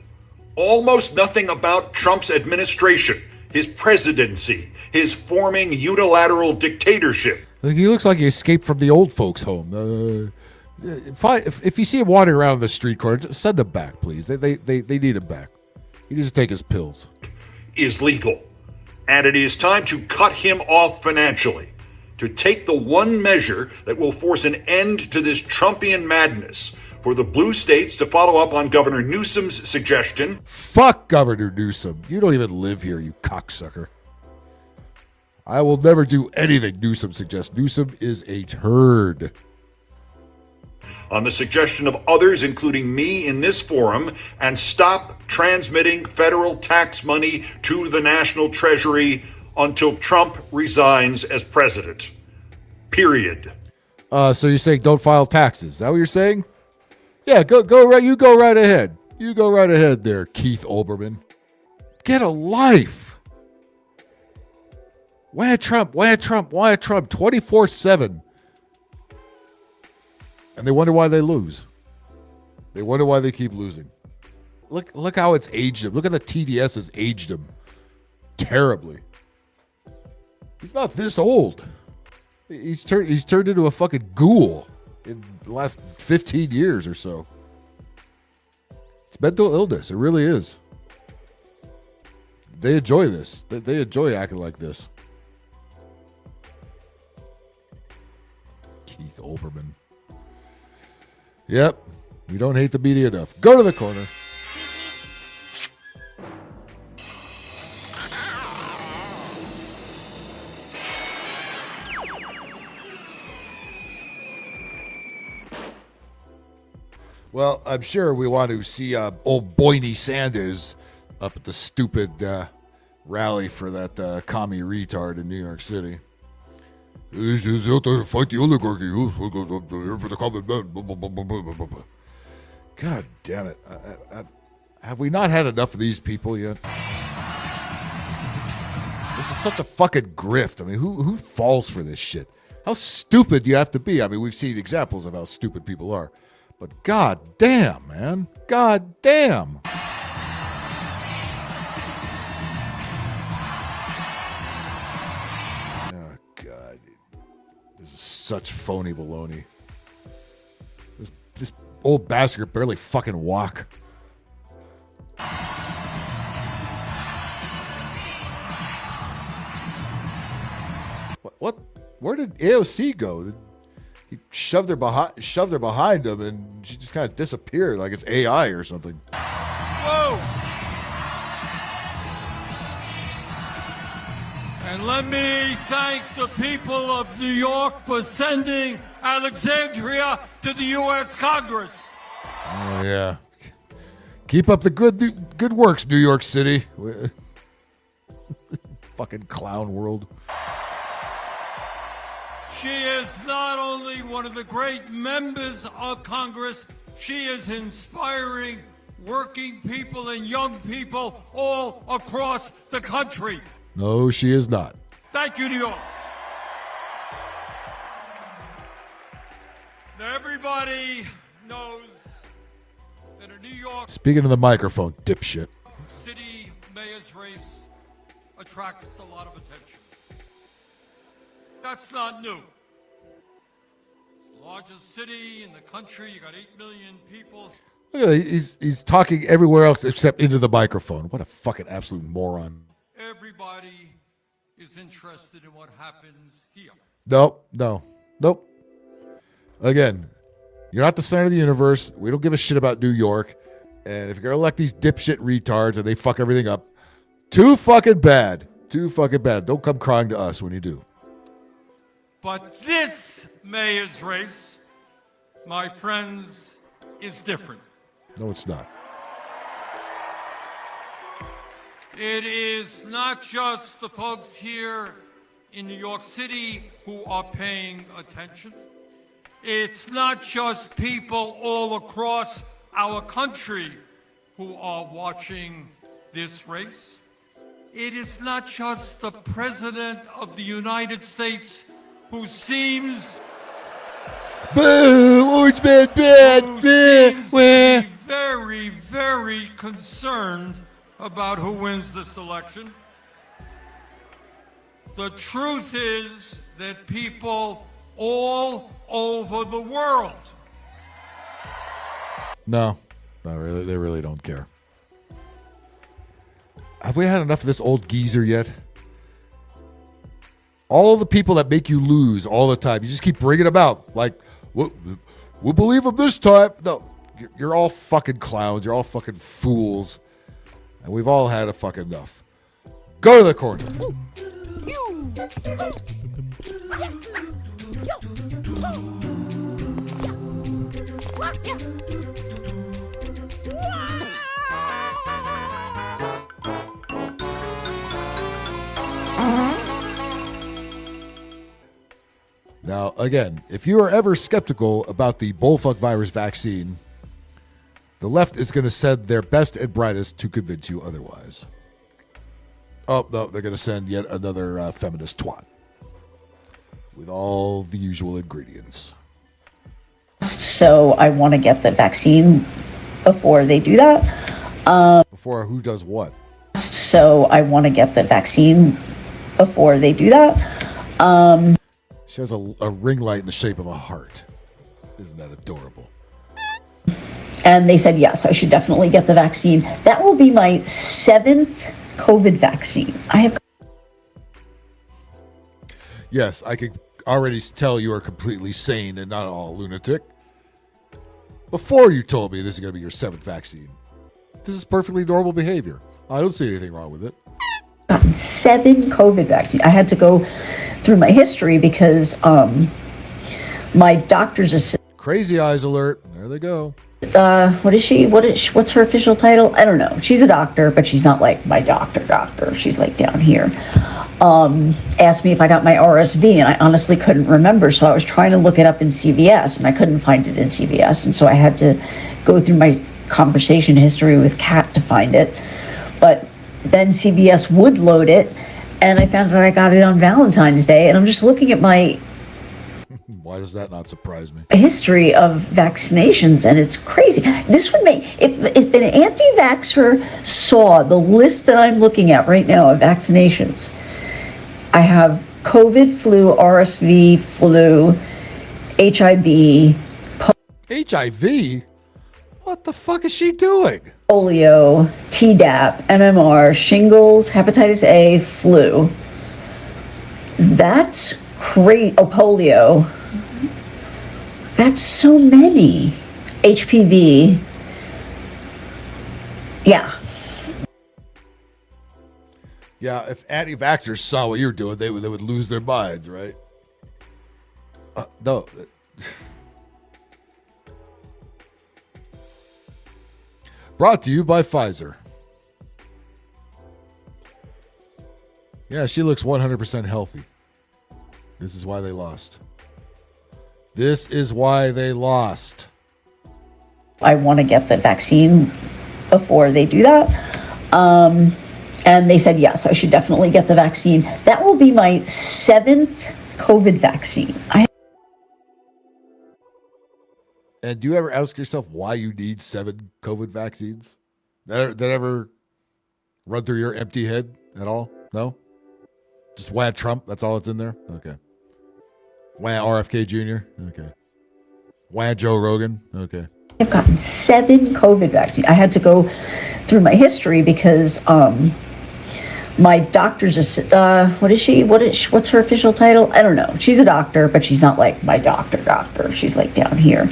Almost nothing about Trump's administration, his presidency, his forming unilateral dictatorship. He looks like he escaped from the old folks' home. If you see him wandering around the street corner, just send him back, please. They need him back. He needs to take his pills. Is legal. And it is time to cut him off financially. To take the one measure that will force an end to this Trumpian madness, for the blue states to follow up on Governor Newsom's suggestion. Fuck Governor Newsom. You don't even live here, you cocksucker. I will never do anything Newsom suggests. Newsom is a turd. On the suggestion of others, including me in this forum, and stop transmitting federal tax money to the national treasury until Trump resigns as president. Period. So you're saying don't file taxes? Is that what you're saying? Yeah, go right. You go right ahead. You go right ahead there, Keith Olbermann. Get a life. Wah Trump, 24/7. And they wonder why they lose. They wonder why they keep losing. Look how it's aged him. Look at the TDS has aged him terribly. He's not this old. He's turned into a fucking ghoul in the last 15 years or so. It's mental illness. It really is. They enjoy this. They enjoy acting like this. Keith Olbermann. Yep. We don't hate the media enough. Go to the corner. Well, I'm sure we want to see old Boynie Sanders up at the stupid rally for that commie retard in New York City. He's out there to fight the oligarchy. Here for the common man. God damn it. Have we not had enough of these people yet? This is such a fucking grift. I mean, who falls for this shit? How stupid do you have to be? I mean, we've seen examples of how stupid people are. But god damn, man. God damn. Oh, God. This is such phony baloney. This old bastard could barely fucking walk. What Where did AOC go? He shoved her behind him, and she just kind of disappeared like it's AI or something. Whoa! And let me thank the people of New York for sending Alexandria to the U.S. Congress. Oh yeah, keep up the good works, New York City. Fucking clown world. She is not only one of the great members of Congress, she is inspiring working people and young people all across the country. No, she is not. Thank you, New York. Now, everybody knows that a New York Speaking to the microphone, dipshit. City mayor's race attracts a lot of attention. That's not new. It's the largest city in the country. You got 8 million people. Look at that. He's talking everywhere else except into the microphone. What a fucking absolute moron. Everybody is interested in what happens here. Nope. Again, you're not the center of the universe. We don't give a shit about New York. And if you're going to elect these dipshit retards and they fuck everything up, too fucking bad. Don't come crying to us when you do. But this mayor's race, my friends, is different. No, it's not. It is not just the folks here in New York City who are paying attention. It's not just people all across our country who are watching this race. It is not just the President of the United States who seems... Boo! Orange man bad! Who seems to be very, very concerned about who wins this election. The truth is that people all over the world. No, not really. They really don't care. Have we had enough of this old geezer yet? All the people that make you lose all the time, you just keep bringing them out. Like, we'll believe them this time. No, you're all fucking clowns. You're all fucking fools. And we've all had a fucking enough. Go to the corner. Now, again, if you are ever skeptical about the bullfuck virus vaccine, the left is going to send their best and brightest to convince you otherwise. Oh, no, they're going to send yet another feminist twat with all the usual ingredients. So I want to get the vaccine before they do that. Before who does what? So I want to get the vaccine before they do that. She has a ring light in the shape of a heart. Isn't that adorable? And they said, yes, I should definitely get the vaccine. That will be my 7th COVID vaccine. Yes, I can already tell you are completely sane and not all lunatic. Before you told me this is going to be your 7th vaccine. This is perfectly normal behavior. I don't see anything wrong with it. Gotten 7 COVID vaccines. I had to go through my history because my doctor's assistant. Crazy eyes alert. There they go. What is she? What's her official title? I don't know. She's a doctor, but she's not like my doctor. She's like down here. Asked me if I got my RSV, and I honestly couldn't remember. So I was trying to look it up in CVS, and I couldn't find it in CVS. And so I had to go through my conversation history with Kat to find it. But then CVS would load it, and I found out I got it on Valentine's Day. And I'm just looking at my Why does that not surprise me? history of vaccinations, and it's crazy. This would make, if an anti-vaxxer saw the list that I'm looking at right now of vaccinations, I have COVID, flu, RSV, flu, HIV, HIV? What the fuck is she doing? polio, Tdap, MMR, shingles, hepatitis A, flu. That's crazy. Oh, polio. That's so many. HPV. Yeah. Yeah, if anti-vaxxers saw what you're doing, they would lose their minds, right? No. Brought to you by Pfizer. Yeah, she looks 100% healthy. This is why they lost. This is why they lost. I want to get the vaccine before they do that. And they said, yes, I should definitely get the vaccine. That will be my 7th COVID vaccine. And do you ever ask yourself why you need 7 COVID vaccines? That ever run through your empty head at all? No? Just why Trump? That's all that's in there? Okay. Why RFK Jr.? Okay. Why Joe Rogan? Okay. I've gotten 7 COVID vaccines. I had to go through my history because my doctor's what is she? What's her official title? I don't know. She's a doctor, but she's not like my doctor. She's like down here.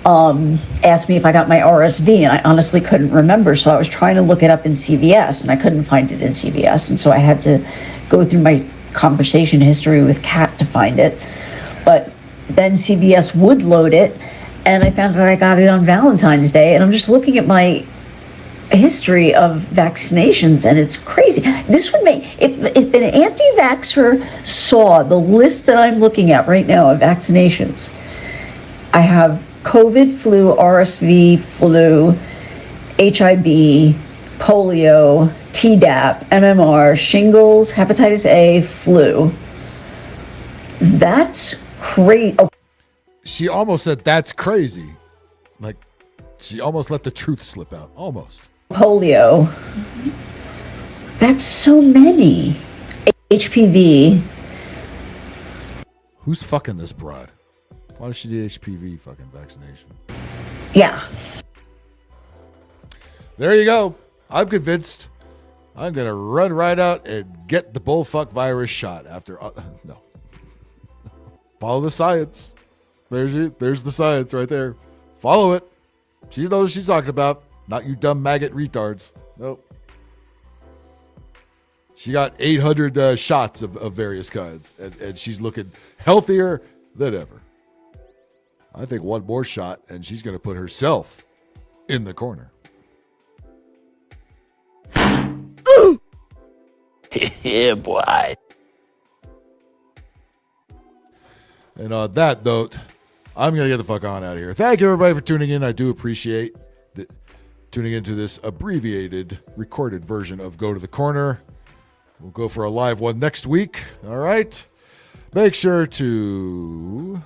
Asked me if I got my RSV, and I honestly couldn't remember. So I was trying to look it up in CVS, and I couldn't find it in CVS. And so I had to go through my conversation history with Kat to find it. But then CVS would load it, and I found that I got it on Valentine's Day. And I'm just looking at my history of vaccinations, and it's crazy. This would make, if an anti-vaxxer saw the list that I'm looking at right now of vaccinations, I have COVID, flu, RSV, flu, HIV, polio, Tdap, MMR, shingles, hepatitis A, flu. That's crazy. Oh. She almost said that's crazy. Like, she almost let the truth slip out. Almost. Polio. That's so many. HPV. Who's fucking this broad? Why does she need HPV fucking vaccination? Yeah. There you go. I'm convinced. I'm going to run right out and get the bullfuck virus shot after. No. Follow the science. There's the science right there. Follow it. She knows what she's talking about. Not you dumb maggot retards. Nope. She got 800 shots of various kinds, and she's looking healthier than ever. I think one more shot, and she's going to put herself in the corner. Yeah, boy. And on that note, I'm going to get the fuck on out of here. Thank you, everybody, for tuning in. I do appreciate tuning into this abbreviated, recorded version of Go to the Corner. We'll go for a live one next week. All right? Make sure to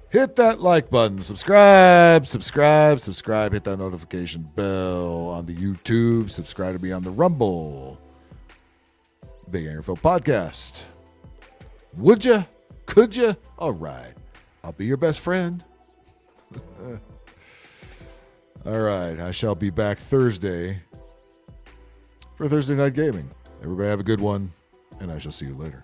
hit that like button. Subscribe. Hit that notification bell on the YouTube. Subscribe to me on the Rumble. BigAngryPhil podcast. Would ya? Could ya? All right. I'll be your best friend. All right. I shall be back Thursday for Thursday Night Gaming. Everybody have a good one, and I shall see you later.